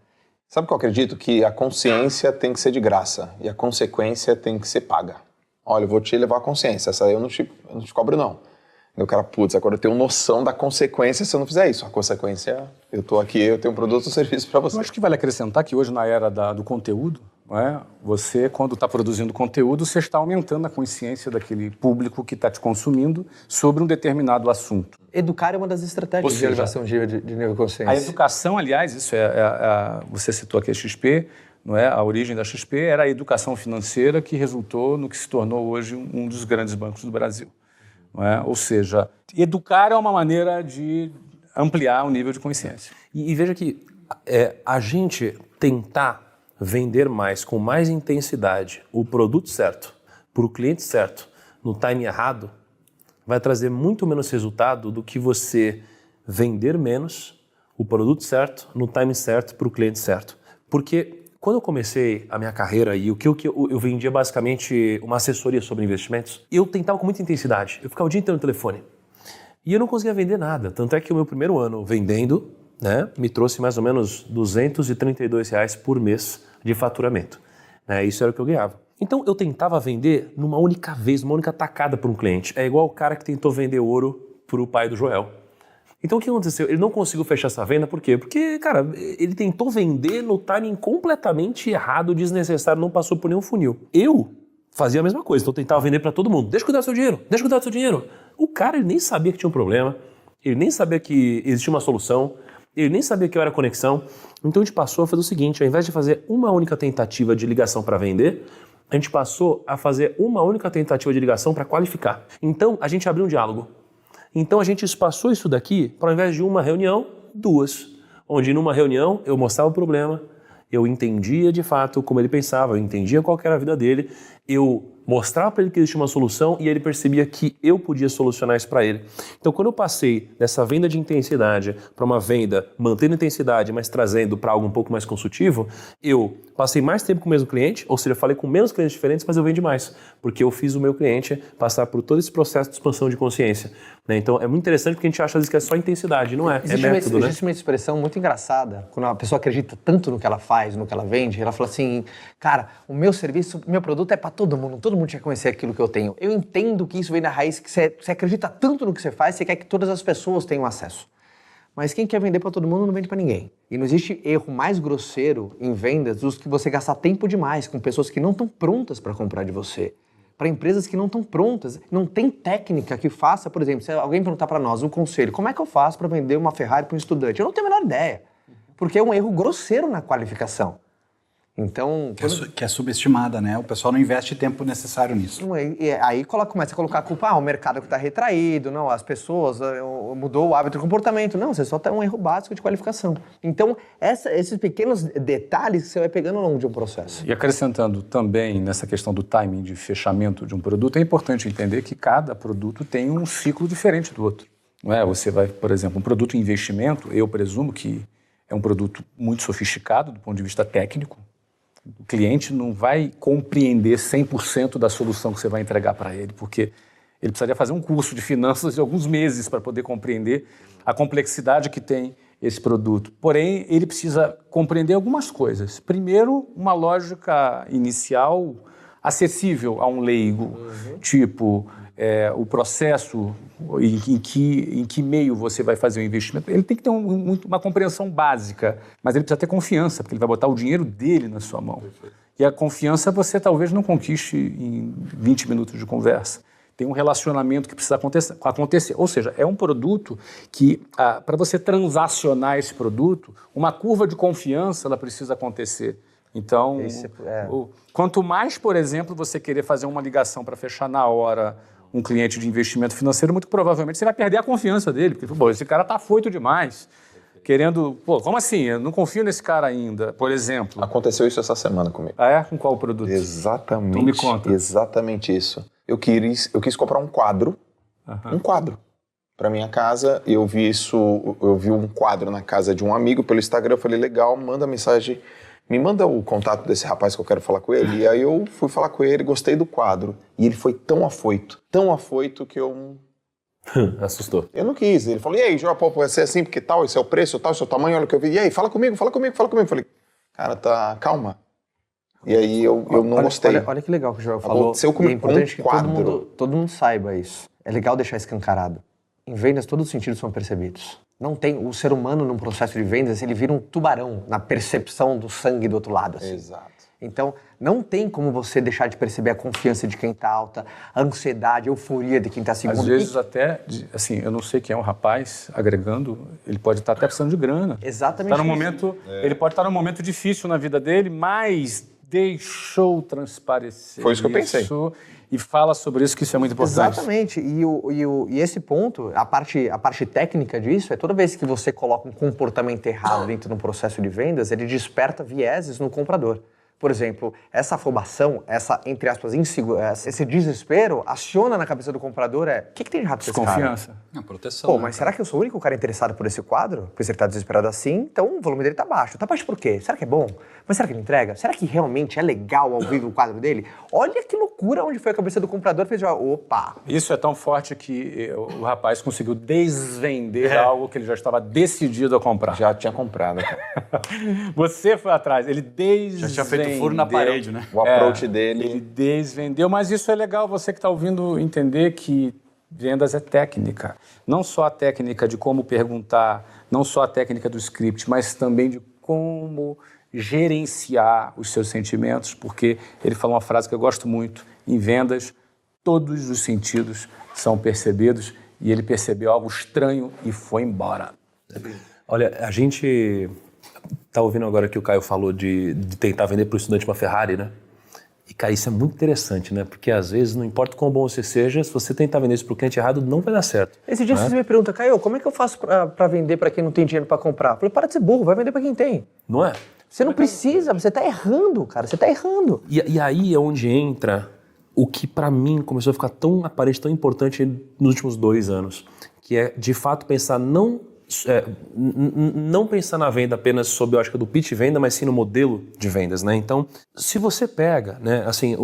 Sabe o que eu acredito? Que a consciência tem que ser de graça e a consequência tem que ser paga. Olha, eu vou te levar a consciência, essa aí eu não te cobro não. E o cara, agora eu tenho noção da consequência se eu não fizer isso. A consequência, eu tô aqui, eu tenho um produto ou serviço para você. Eu acho que vale acrescentar que hoje, na era do conteúdo, você, quando está produzindo conteúdo, você está aumentando a consciência daquele público que está te consumindo sobre um determinado assunto. Educar é uma das estratégias de elevação de nível de consciência. A educação, aliás, isso você citou aqui a XP, não é? A origem da XP era a educação financeira que resultou no que se tornou hoje um dos grandes bancos do Brasil. Não é? Ou seja, educar é uma maneira de ampliar o nível de consciência. E veja que a gente tentar vender mais, com mais intensidade, o produto certo, para o cliente certo, no time errado, vai trazer muito menos resultado do que você vender menos o produto certo, no time certo, para o cliente certo. Porque quando eu comecei a minha carreira e o que eu vendia basicamente uma assessoria sobre investimentos, eu tentava com muita intensidade. Eu ficava o dia inteiro no telefone. E eu não conseguia vender nada. Tanto é que o meu primeiro ano vendendo, né, me trouxe mais ou menos R$232 por mês de faturamento. Isso era o que eu ganhava. Então eu tentava vender numa única vez, numa única tacada para um cliente. É igual o cara que tentou vender ouro para o pai do Joel. Então o que aconteceu? Ele não conseguiu fechar essa venda, por quê? Porque, cara, ele tentou vender no timing completamente errado, desnecessário, não passou por nenhum funil. Eu fazia a mesma coisa, então eu tentava vender para todo mundo. Deixa eu cuidar do seu dinheiro, deixa eu cuidar do seu dinheiro. O cara, ele nem sabia que tinha um problema, ele nem sabia que existia uma solução, ele nem sabia que eu era conexão. Então a gente passou a fazer o seguinte, ao invés de fazer uma única tentativa de ligação para vender, a gente passou a fazer uma única tentativa de ligação para qualificar. Então a gente abriu um diálogo. Então a gente espaçou isso daqui para, ao invés de uma reunião, duas. Onde numa reunião eu mostrava o problema, eu entendia de fato como ele pensava, eu entendia qual que era a vida dele, eu mostrava para ele que existia uma solução e ele percebia que eu podia solucionar isso para ele. Então quando eu passei dessa venda de intensidade para uma venda mantendo intensidade, mas trazendo para algo um pouco mais consultivo, eu passei mais tempo com o mesmo cliente, ou seja, eu falei com menos clientes diferentes, mas eu vendi mais, porque eu fiz o meu cliente passar por todo esse processo de expansão de consciência. Então é muito interessante porque a gente acha às vezes que é só intensidade, não é? Existe método, né? Existe uma expressão muito engraçada, quando a pessoa acredita tanto no que ela faz, no que ela vende, ela fala assim, cara, o meu serviço, meu produto é para todo mundo quer conhecer aquilo que eu tenho. Eu entendo que isso vem da raiz, que você acredita tanto no que você faz, você quer que todas as pessoas tenham acesso. Mas quem quer vender para todo mundo não vende para ninguém. E não existe erro mais grosseiro em vendas do que você gastar tempo demais com pessoas que não estão prontas para comprar de você. Para empresas que não estão prontas, não tem técnica que faça, por exemplo, se alguém perguntar para nós um conselho, como é que eu faço para vender uma Ferrari para um estudante? Eu não tenho a menor ideia, porque é um erro grosseiro na qualificação. Então, Que é subestimada, né? O pessoal não investe tempo necessário nisso. aí começa a colocar a culpa, o mercado que está retraído, não, as pessoas, mudou o hábito de comportamento. Não, você só tem um erro básico de qualificação. Então, esses pequenos detalhes que você vai pegando ao longo de um processo. E acrescentando também nessa questão do timing de fechamento de um produto, é importante entender que cada produto tem um ciclo diferente do outro. Não é? Você vai, por exemplo, um produto em investimento, eu presumo que é um produto muito sofisticado do ponto de vista técnico. O cliente não vai compreender 100% da solução que você vai entregar para ele, porque ele precisaria fazer um curso de finanças de alguns meses para poder compreender a complexidade que tem esse produto. Porém, ele precisa compreender algumas coisas. Primeiro, uma lógica inicial acessível a um leigo, tipo o processo em que meio você vai fazer o investimento. Ele tem que ter uma compreensão básica, mas ele precisa ter confiança, porque ele vai botar o dinheiro dele na sua mão. E a confiança você talvez não conquiste em 20 minutos de conversa. Tem um relacionamento que precisa acontecer. Ou seja, é um produto que, para você transacionar esse produto, uma curva de confiança ela precisa acontecer. Então, quanto mais, por exemplo, você querer fazer uma ligação para fechar na hora um cliente de investimento financeiro, muito provavelmente você vai perder a confiança dele, porque esse cara está afoito demais, querendo... como assim? Eu não confio nesse cara ainda, por exemplo. Aconteceu isso essa semana comigo. Ah, é? Com qual produto? Exatamente. Então me conta. Exatamente isso. Eu quis comprar um quadro, para minha casa. Eu vi um quadro na casa de um amigo pelo Instagram, eu falei, legal, manda mensagem, me manda o contato desse rapaz que eu quero falar com ele. E aí eu fui falar com ele, gostei do quadro. E ele foi tão afoito que eu... Assustou. Eu não quis. Ele falou, e aí, João, vai ser assim, porque tal, esse é o preço, tal, esse é o tamanho, olha o que eu vi. E aí, fala comigo. Eu falei, cara, calma. E aí eu não gostei. Olha que legal que o João falou. Aconteceu comigo, é importante com um quadro. que todo mundo saiba isso. É legal deixar escancarado. Em vendas, todos os sentidos são percebidos. Não tem o ser humano num processo de vendas, ele vira um tubarão na percepção do sangue do outro lado. Assim. Exato. Então, não tem como você deixar de perceber a confiança de quem está alta, a ansiedade, a euforia de quem está segundo. Às vezes até, assim, eu não sei quem é um rapaz agregando, ele pode estar até precisando de grana. Exatamente. Tá num momento, ele pode estar num momento difícil na vida dele, mas deixou transparecer. Foi isso que eu pensei. E fala sobre isso, que isso é muito importante. Exatamente. E esse ponto, a parte técnica disso, é toda vez que você coloca um comportamento errado dentro de um processo de vendas, ele desperta vieses no comprador. Por exemplo, essa afobação, essa, entre aspas, insegurança, esse desespero, aciona na cabeça do comprador o que tem de errado com esse cara? Desconfiança. Proteção. Pô, mas será que eu sou o único cara interessado por esse quadro? Porque se ele tá desesperado assim, então o volume dele tá baixo. Tá baixo por quê? Será que é bom? Mas será que ele entrega? Será que realmente é legal ao vivo o quadro dele? Olha que loucura onde foi a cabeça do comprador, fez opa! Isso é tão forte que o rapaz conseguiu desvender algo que ele já estava decidido a comprar. Já tinha comprado. Você foi atrás, ele desvendeu. Já tinha feito furo na parede, né? O approach dele... Ele desvendeu, mas isso é legal você que está ouvindo entender que vendas é técnica. Não só a técnica de como perguntar, não só a técnica do script, mas também de como gerenciar os seus sentimentos, porque ele falou uma frase que eu gosto muito, em vendas, todos os sentidos são percebidos, e ele percebeu algo estranho e foi embora. Olha, a gente tá ouvindo agora que o Caio falou de tentar vender para o estudante uma Ferrari, né? E, cara, isso é muito interessante, né? Porque, às vezes, não importa quão bom você seja, se você tentar vender isso para o cliente errado, não vai dar certo. Esse dia você me pergunta, Caio, como é que eu faço para vender para quem não tem dinheiro para comprar? Eu falei, para de ser burro, vai vender para quem tem. Não é? Você não precisa, você tá errando, cara, você tá errando. E aí é onde entra o que, para mim, começou a ficar tão aparente, tão importante nos últimos 2 anos, que é, de fato, pensar não pensar na venda apenas sob a ótica do pitch venda, mas sim no modelo de vendas, né? Então, se você pega, né, assim,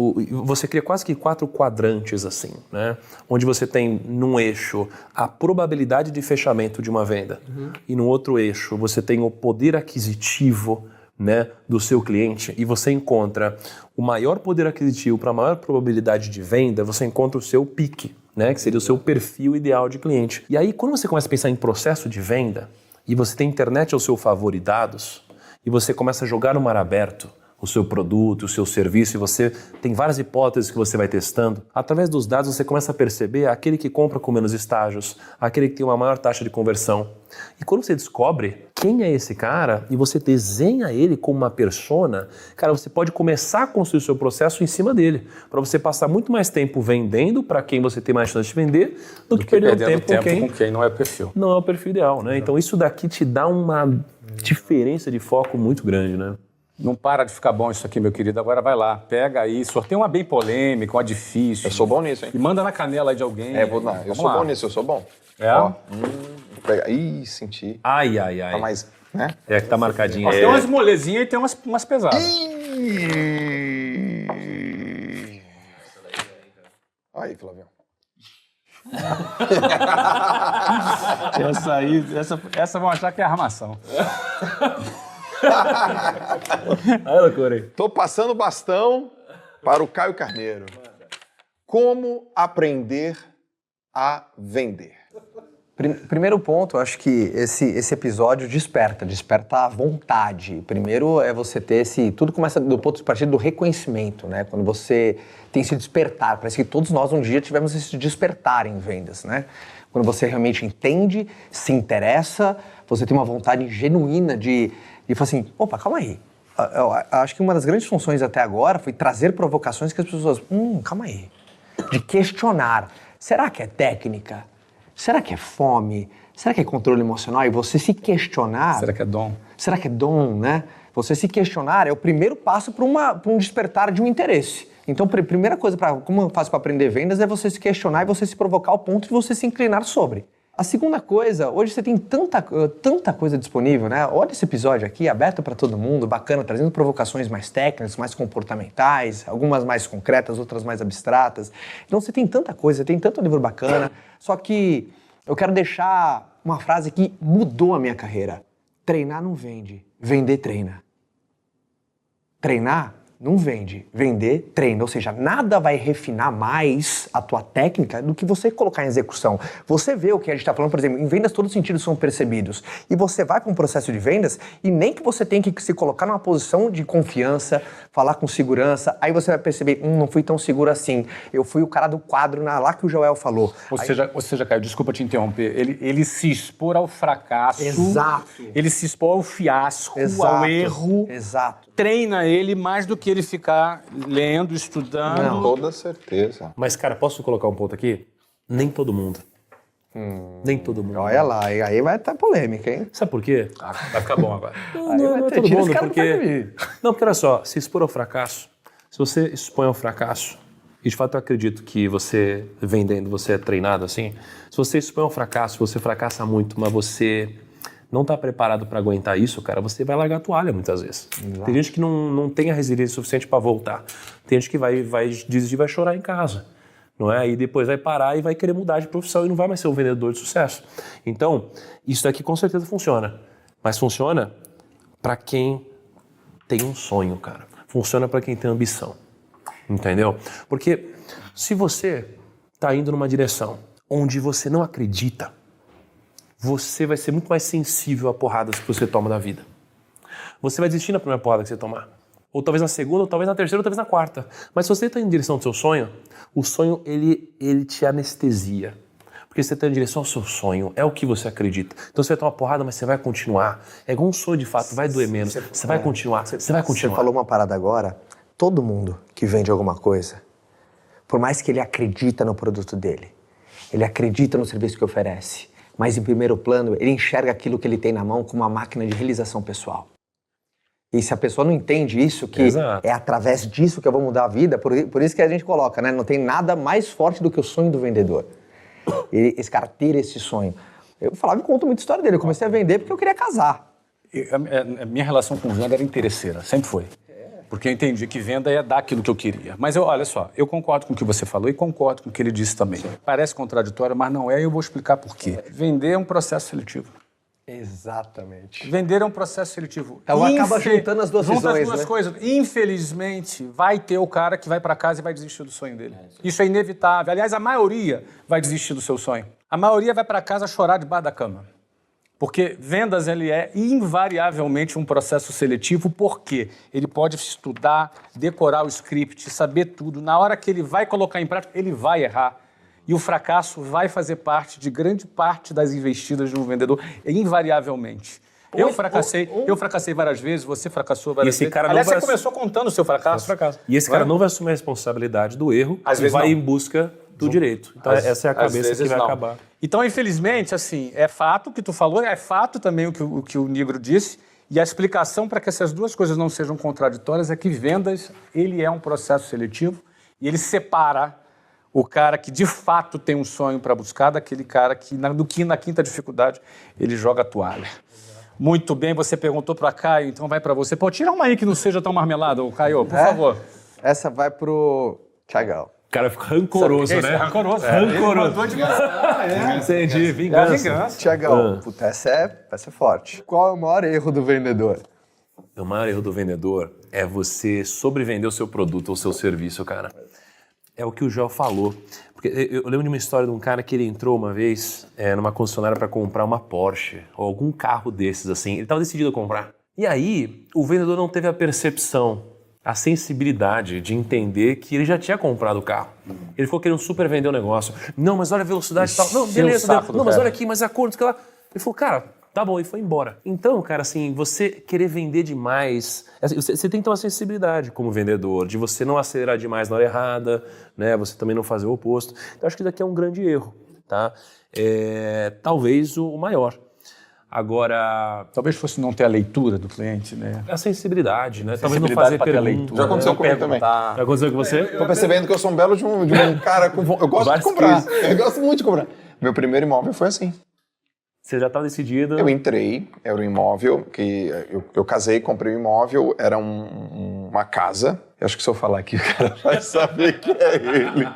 você cria quase que 4 quadrantes, assim, né? Onde você tem, num eixo, a probabilidade de fechamento de uma venda, e no outro eixo você tem o poder aquisitivo, né, do seu cliente, e você encontra o maior poder aquisitivo para a maior probabilidade de venda, você encontra o seu pique, né, que seria o seu perfil ideal de cliente. E aí, quando você começa a pensar em processo de venda, e você tem internet ao seu favor e dados, e você começa a jogar no mar aberto, o seu produto, o seu serviço, e você tem várias hipóteses que você vai testando. Através dos dados você começa a perceber aquele que compra com menos estágios, aquele que tem uma maior taxa de conversão. E quando você descobre quem é esse cara e você desenha ele como uma persona, cara, você pode começar a construir o seu processo em cima dele, para você passar muito mais tempo vendendo para quem você tem mais chance de vender do que perdendo tempo com quem não é o perfil. não é o perfil ideal, né? Então isso daqui te dá uma diferença de foco muito grande, né? Não para de ficar bom isso aqui, meu querido. Agora vai lá, pega aí, sorteia uma bem polêmica, uma difícil. Eu sou bom nisso, hein? E manda na canela aí de alguém. Eu sou bom nisso, eu sou bom. É? Ó, vou pegar. Ih, senti. Ai, ai, ai. Tá mais, né? É que tá marcadinho. Ó, tem umas molezinhas e tem umas pesadas. Aí, Flavião. Essa vão achar que é armação. Ai, loucura aí. Tô passando o bastão para o Caio Carneiro. Como aprender a vender? Primeiro ponto, eu acho que esse episódio desperta a vontade. Primeiro é você ter tudo começa do ponto de partida do reconhecimento, né? Quando você tem esse despertar, parece que todos nós um dia tivemos esse despertar em vendas, né? Quando você realmente entende, se interessa, você tem uma vontade genuína de falar assim, opa, calma aí. Eu acho que uma das grandes funções até agora foi trazer provocações que as pessoas, calma aí. De questionar, será que é técnica? Será que é fome? Será que é controle emocional? E você se questionar... Será que é dom? Será que é dom, né? Você se questionar é o primeiro passo para um despertar de um interesse. Então, a primeira coisa, como eu faço para aprender vendas, é você se questionar e você se provocar ao ponto de você se inclinar sobre. A segunda coisa, hoje você tem tanta coisa disponível, né? Olha esse episódio aqui, aberto para todo mundo, bacana, trazendo provocações mais técnicas, mais comportamentais, algumas mais concretas, outras mais abstratas. Então você tem tanta coisa, tem tanto livro bacana, só que eu quero deixar uma frase que mudou a minha carreira. Treinar não vende, vender treina. Treinar não vende, vender treina. Ou seja, nada vai refinar mais a tua técnica do que você colocar em execução. Você vê o que a gente está falando, por exemplo, em vendas todos os sentidos são percebidos. E você vai para um processo de vendas e nem que você tem que se colocar numa posição de confiança, falar com segurança, aí você vai perceber, não fui tão seguro assim. Eu fui o cara do quadro lá que o Joel falou. Ou seja, Caio, desculpa te interromper, ele se expor ao fracasso. Exato. Ele se expor ao fiasco, Exato. ao erro. Exato. Treina ele mais do que ele ficar lendo, estudando. Com toda certeza. Mas, cara, posso colocar um ponto aqui? Nem todo mundo. Nem todo mundo. Olha lá, aí vai estar polêmica, hein? Sabe por quê? Vai ficar bom agora. Não é todo tira esse mundo, cara do pé de porque... mim. Não, porque olha só, se expor ao fracasso, se você expõe ao fracasso, e de fato eu acredito que você, vendendo, você é treinado assim, se você expõe ao fracasso, você fracassa muito, mas você não está preparado para aguentar isso, cara, você vai largar a toalha muitas vezes. Exato. Tem gente que não tem a resiliência suficiente para voltar. Tem gente que vai desistir, vai chorar em casa. Não é? E depois vai parar e vai querer mudar de profissão e não vai mais ser um vendedor de sucesso. Então, isso daqui com certeza funciona. Mas funciona para quem tem um sonho, cara. Funciona para quem tem ambição. Entendeu? Porque se você está indo numa direção onde você não acredita, você vai ser muito mais sensível a porradas que você toma na vida. Você vai desistir na primeira porrada que você tomar. Ou talvez na segunda, ou talvez na terceira, ou talvez na quarta. Mas se você está em direção ao seu sonho, o sonho, ele te anestesia. Porque você está em direção ao seu sonho, é o que você acredita. Então você vai tomar porrada, mas você vai continuar. É igual um sonho de fato, vai doer menos. Você vai continuar, você vai continuar. Você falou uma parada agora, todo mundo que vende alguma coisa, por mais que ele acredita no produto dele, ele acredita no serviço que oferece, mas em primeiro plano, ele enxerga aquilo que ele tem na mão como uma máquina de realização pessoal. E se a pessoa não entende isso, que Exato. é através disso que eu vou mudar a vida, por isso que a gente coloca, né? Não tem nada mais forte do que o sonho do vendedor. Esse cara ter esse sonho. Eu falava e conto muita história dele. Eu comecei a vender porque eu queria casar. A minha relação com venda era interesseira, sempre foi. Porque eu entendi que venda ia dar aquilo que eu queria. Mas olha só, eu concordo com o que você falou e concordo com o que ele disse também. Parece contraditório, mas não é, e eu vou explicar por quê. Vender é um processo seletivo. Exatamente. Vender é um processo seletivo. Então acaba juntando as duas visões, Junta as duas né? coisas. Infelizmente, vai ter o cara que vai para casa e vai desistir do sonho dele. Isso é inevitável. Aliás, a maioria vai desistir do seu sonho. A maioria vai para casa chorar debaixo da cama. Porque vendas ele é invariavelmente um processo seletivo, porque ele pode estudar, decorar o script, saber tudo. Na hora que ele vai colocar em prática, ele vai errar. E o fracasso vai fazer parte de grande parte das investidas de um vendedor, invariavelmente. Eu fracassei várias vezes, você fracassou várias vezes. Aliás, você começou contando o seu fracasso. E esse cara não vai assumir a responsabilidade do erro e vai em busca do direito. Então, essa é a cabeça que vai acabar. Então, infelizmente, assim, é fato o que tu falou, é fato também o que o Nigro disse, e a explicação para que essas duas coisas não sejam contraditórias é que vendas, ele é um processo seletivo e ele separa o cara que de fato tem um sonho para buscar daquele cara que na quinta dificuldade ele joga a toalha. Muito bem, você perguntou para Caio, então vai para você. Pô, tira uma aí que não seja tão marmelada, Caio, por favor. Essa vai pro Thiagão. O cara fica rancoroso, né? Rancoroso. Rancoroso. Entendi, vingança. Thiagão, puta, essa é forte. Qual é o maior erro do vendedor? O maior erro do vendedor é você sobrevender o seu produto ou o seu serviço, cara. É o que o Joel falou. Porque eu lembro de uma história de um cara que ele entrou uma vez numa concessionária para comprar uma Porsche ou algum carro desses, assim. Ele estava decidido a comprar. E aí, o vendedor não teve a percepção, a sensibilidade de entender que ele já tinha comprado o carro. Ele ficou querendo super vender o negócio. Não, mas olha a velocidade e tal. Não, beleza. Não, mas olha aqui, mas a cor, que lá. Ele falou, cara, tá bom, e foi embora. Então, cara, assim, você querer vender demais, você tem que ter uma sensibilidade como vendedor, de você não acelerar demais na hora errada, né? Você também não fazer o oposto. Então, acho que isso daqui é um grande erro, tá? Talvez o maior. Agora... Talvez fosse não ter a leitura do cliente, né? A sensibilidade, né? Talvez não fazer pergunta. Já aconteceu comigo também. Já aconteceu com você? Tô percebendo que eu sou um belo de um cara com... Eu gosto de comprar. Eu gosto muito de comprar. Meu primeiro imóvel foi assim. Você já estava decidido? Eu entrei, era um imóvel que eu casei, comprei um imóvel, era uma casa. Eu acho que se eu falar aqui, o cara vai saber que é ele.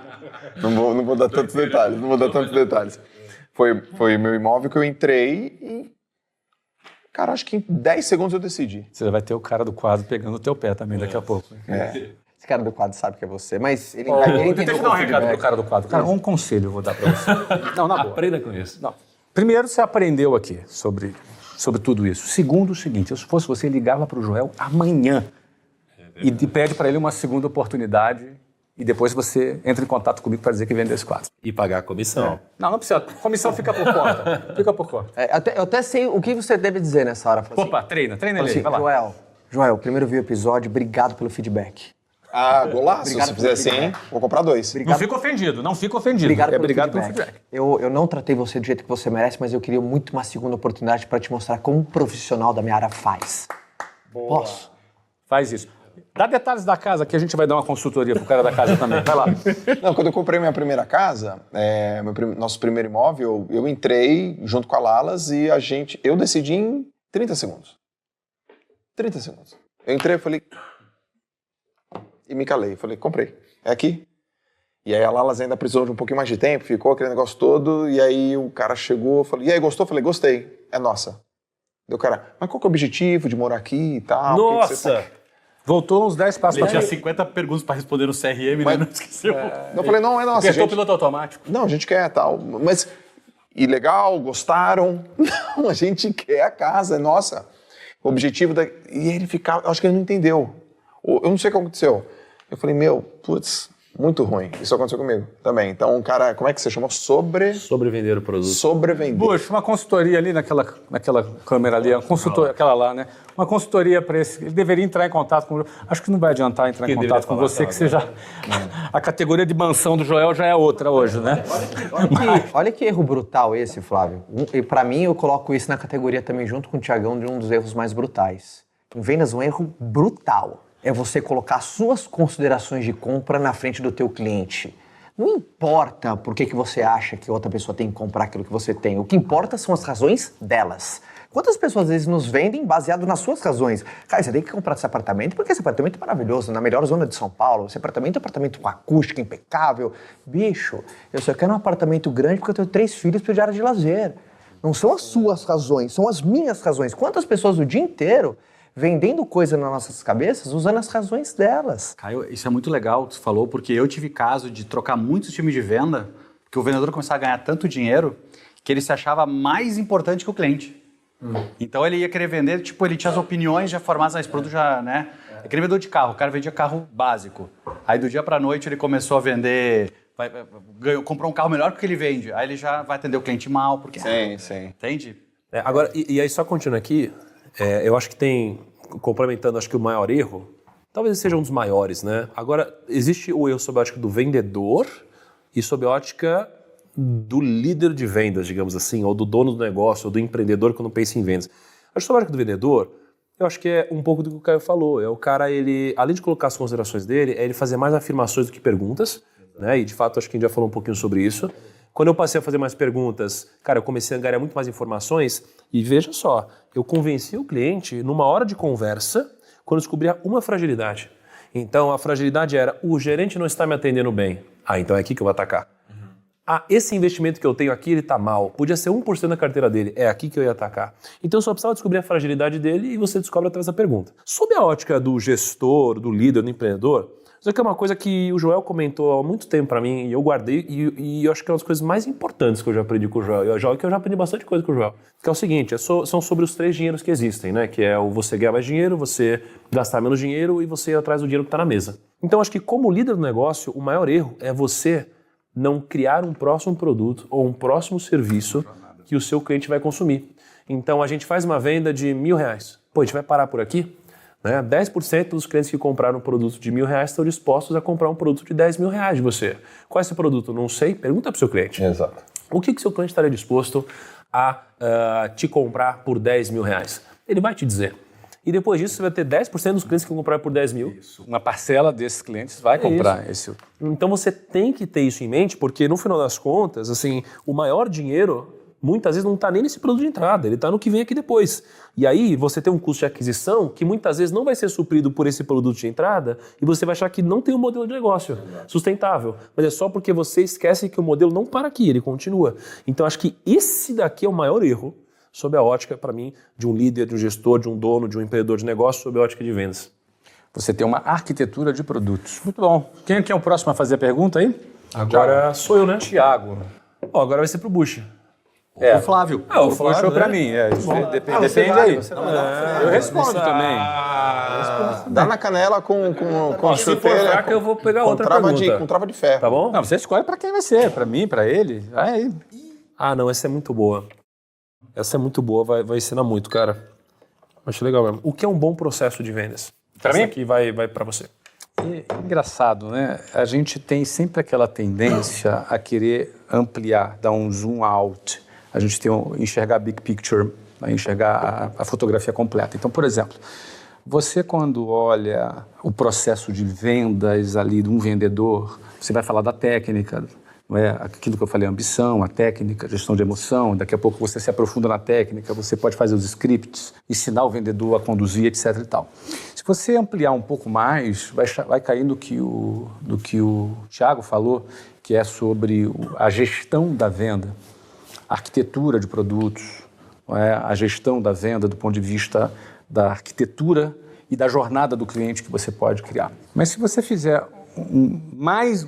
Não vou dar tantos detalhes, Foi meu imóvel que eu entrei e, cara, acho que em 10 segundos eu decidi. Você vai ter o cara do quadro pegando o teu pé também daqui a pouco. Esse cara do quadro sabe que é você, mas ele Deixa entendeu. eu dar um recado pro cara do quadro. Cara, um conselho eu vou dar pra você. Não, na boa. Aprenda com isso. Não. Primeiro, você aprendeu aqui sobre tudo isso. Segundo, o seguinte, se fosse você, ligava para o Joel amanhã e pede para ele uma segunda oportunidade e depois você entra em contato comigo para dizer que vendeu esse quadro. E pagar a comissão. Não precisa. A comissão fica por conta. Fica por conta. Eu até sei o que você deve dizer nessa hora. Fala Opa, treina ele assim, aí, vai lá. Joel, primeiro vi o episódio, obrigado pelo feedback. Ah, golaço. Se fizer assim, vou comprar 2. Não fica ofendido. Obrigado pelo feedback. Eu não tratei você do jeito que você merece, mas eu queria muito uma segunda oportunidade para te mostrar como um profissional da minha área faz. Boa. Posso? Faz isso. Dá detalhes da casa, que a gente vai dar uma consultoria pro cara da casa também. Vai lá. Não, quando eu comprei minha primeira casa, nosso primeiro imóvel, eu entrei junto com a Lalas e eu decidi em 30 segundos. 30 segundos. Eu entrei e falei... E me calei. Falei, comprei. É aqui. E aí a Lalas ainda precisou de um pouquinho mais de tempo, ficou aquele negócio todo, e aí o cara chegou, falei, e aí, gostou? Falei, gostei. É nossa. Deu o cara, mas qual que é o objetivo de morar aqui e tal? Nossa! Voltou uns 10 passos Ele para tinha trás. 50 perguntas para responder no CRM, né? Não esqueceu. Eu falei, não, é nossa. Apertou o piloto automático. Não, a gente quer tal. Mas, e legal, gostaram. Não, a gente quer a casa, é nossa. O objetivo da... E ele ficava, acho que ele não entendeu. Eu não sei o que aconteceu. Eu falei, putz, muito ruim. Isso aconteceu comigo também. Então, o cara, como é que você chamou? Sobrevender o produto. Sobrevender. Bush, uma consultoria ali naquela câmera ali, aquela lá, né? Uma consultoria para esse. Ele deveria entrar em contato com. Acho que não vai adiantar entrar em contato com você, que você já. A categoria de mansão do Joel já é outra hoje, né? Olha que erro brutal esse, Flávio. E para mim, eu coloco isso na categoria também, junto com o Thiagão, de um dos erros mais brutais. Em vendas, um erro brutal é você colocar suas considerações de compra na frente do teu cliente. Não importa por que você acha que outra pessoa tem que comprar aquilo que você tem. O que importa são as razões delas. Quantas pessoas às vezes nos vendem baseado nas suas razões? Cara, você tem que comprar esse apartamento porque esse apartamento é maravilhoso, na melhor zona de São Paulo. Esse apartamento é um apartamento com acústica impecável. Bicho, eu só quero um apartamento grande porque eu tenho 3 filhos para de área de lazer. Não são as suas razões, são as minhas razões. Quantas pessoas o dia inteiro vendendo coisa nas nossas cabeças, usando as razões delas? Caio, isso é muito legal que você falou, porque eu tive caso de trocar muitos times de venda, porque o vendedor começava a ganhar tanto dinheiro que ele se achava mais importante que o cliente. Então ele ia querer vender, tipo, ele tinha as opiniões já formadas, esse produto já, né? É aquele vendedor de carro, o cara vendia carro básico. Aí do dia pra noite ele começou a vender, comprou um carro melhor porque ele vende. Aí ele já vai atender o cliente mal, porque... Sim. Entende? Agora, e aí só continuando aqui, eu acho que tem, complementando, acho que o maior erro, talvez seja um dos maiores, né? Agora, existe o erro sob a ótica do vendedor e sob a ótica do líder de vendas, digamos assim, ou do dono do negócio, ou do empreendedor quando pensa em vendas. Acho que sob a ótica do vendedor, eu acho que é um pouco do que o Caio falou. É o cara, ele, além de colocar as considerações dele, é ele fazer mais afirmações do que perguntas, né? E de fato, acho que a gente já falou um pouquinho sobre isso. Quando eu passei a fazer mais perguntas, cara, eu comecei a angariar muito mais informações e veja só, eu convenci o cliente numa hora de conversa quando eu descobria uma fragilidade. Então, a fragilidade era, o gerente não está me atendendo bem. Então é aqui que eu vou atacar. Esse investimento que eu tenho aqui, ele está mal. Podia ser 1% da carteira dele. É aqui que eu ia atacar. Então, eu só precisava descobrir a fragilidade dele e você descobre através da pergunta. Sob a ótica do gestor, do líder, do empreendedor, isso aqui é uma coisa que o Joel comentou há muito tempo para mim e eu guardei e eu acho que é uma das coisas mais importantes que eu já aprendi com o Joel. Que eu já aprendi bastante coisa com o Joel. Que é o seguinte, são sobre os 3 dinheiros que existem, né? Que é o você ganhar mais dinheiro, você gastar menos dinheiro e você ir atrás do dinheiro que está na mesa. Então, acho que como líder do negócio, o maior erro é você não criar um próximo produto ou um próximo serviço que o seu cliente vai consumir. Então, a gente faz uma venda de R$1.000. Pô, a gente vai parar por aqui? Né? 10% dos clientes que compraram um produto de R$1.000 estão dispostos a comprar um produto de R$10.000 de você. Qual é esse produto? Não sei. Pergunta para o seu cliente. Exato. O que o seu cliente estaria disposto a te comprar por R$10.000? Ele vai te dizer. E depois disso, você vai ter 10% dos clientes que vão comprar por 10 mil. Isso. Uma parcela desses clientes vai comprar esse. Então você tem que ter isso em mente, porque no final das contas, assim, o maior dinheiro muitas vezes não está nem nesse produto de entrada, ele está no que vem aqui depois. E aí você tem um custo de aquisição que muitas vezes não vai ser suprido por esse produto de entrada e você vai achar que não tem um modelo de negócio sustentável. Mas é só porque você esquece que o modelo não para aqui, ele continua. Então acho que esse daqui é o maior erro sob a ótica, para mim, de um líder, de um gestor, de um dono, de um empreendedor de negócio, sob a ótica de vendas. Você tem uma arquitetura de produtos. Muito bom. Quem é o próximo a fazer a pergunta aí? Agora sou eu, né? Tiago. Agora vai ser pro Bush. O Flávio. O Flávio puxou para mim. Depende aí. Eu respondo também. Dá na canela com a Se for fraca, eu vou pegar outra pergunta. Com trava de ferro. Tá bom? Não, você escolhe para quem vai ser. Para mim, para ele. Aí. Não, essa é muito boa. Essa é muito boa, vai ensinar muito, cara. Acho legal mesmo. O que é um bom processo de vendas? Para mim? Aqui vai para você. Engraçado, né? A gente tem sempre aquela tendência a querer ampliar, dar um zoom out. A gente tem enxergar a big picture, enxergar a fotografia completa. Então, por exemplo, você quando olha o processo de vendas ali de um vendedor, você vai falar da técnica, não é? Aquilo que eu falei, a ambição, a técnica, a gestão de emoção, daqui a pouco você se aprofunda na técnica, você pode fazer os scripts, ensinar o vendedor a conduzir, etc. e tal. Se você ampliar um pouco mais, vai cair no que o Thiago falou, que é sobre a gestão da venda, a arquitetura de produtos, não é? A gestão da venda do ponto de vista da arquitetura e da jornada do cliente que você pode criar. Mas se você fizer mais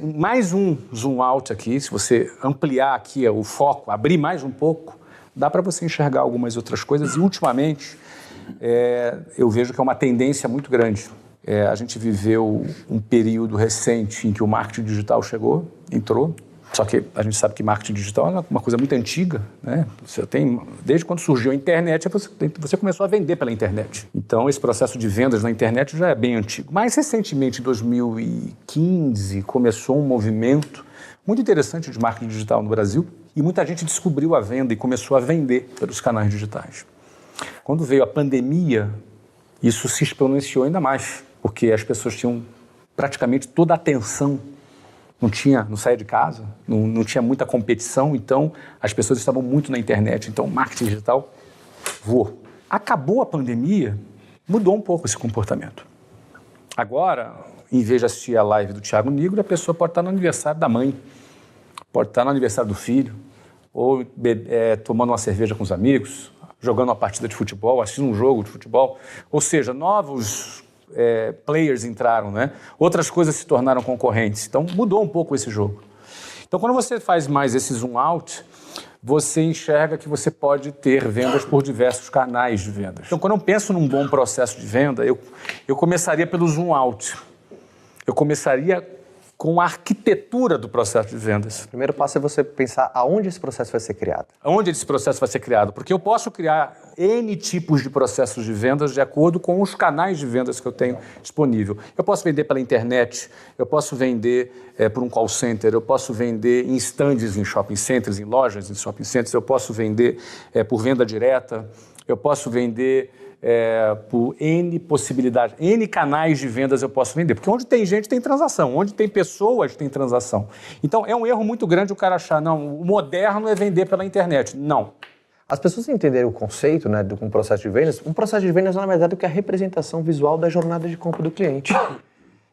um zoom out aqui, se você ampliar aqui o foco, abrir mais um pouco, dá para você enxergar algumas outras coisas. E, ultimamente, eu vejo que é uma tendência muito grande. A gente viveu um período recente em que o marketing digital entrou. Só que a gente sabe que marketing digital é uma coisa muito antiga, né? Desde quando surgiu a internet, você começou a vender pela internet. Então, esse processo de vendas na internet já é bem antigo. Mais recentemente, em 2015, começou um movimento muito interessante de marketing digital no Brasil e muita gente descobriu a venda e começou a vender pelos canais digitais. Quando veio a pandemia, isso se exponenciou ainda mais, porque as pessoas tinham praticamente toda a atenção. Não saía de casa, não tinha muita competição, então as pessoas estavam muito na internet, então o marketing digital voou. Acabou a pandemia, mudou um pouco esse comportamento. Agora, em vez de assistir a live do Thiago Nigro, a pessoa pode estar no aniversário da mãe, pode estar no aniversário do filho, ou tomando uma cerveja com os amigos, jogando uma partida de futebol, assistindo um jogo de futebol, ou seja, novos players entraram, né? Outras coisas se tornaram concorrentes. Então, mudou um pouco esse jogo. Então, quando você faz mais esse zoom out, você enxerga que você pode ter vendas por diversos canais de vendas. Então, quando eu penso num bom processo de venda, eu começaria pelo zoom out. Eu começaria com a arquitetura do processo de vendas. O primeiro passo é você pensar aonde esse processo vai ser criado. Onde esse processo vai ser criado? Porque eu posso criar N tipos de processos de vendas de acordo com os canais de vendas que eu tenho disponível. Eu posso vender pela internet, eu posso vender por um call center, eu posso vender em stands em shopping centers, em lojas em shopping centers, eu posso vender por venda direta, eu posso vender por N possibilidades, N canais de vendas eu posso vender. Porque onde tem gente tem transação, onde tem pessoas tem transação. Então é um erro muito grande o cara achar, não, o moderno é vender pela internet. Não. As pessoas entenderem o conceito, né, de um processo de vendas, um processo de vendas na verdade é a representação visual da jornada de compra do cliente.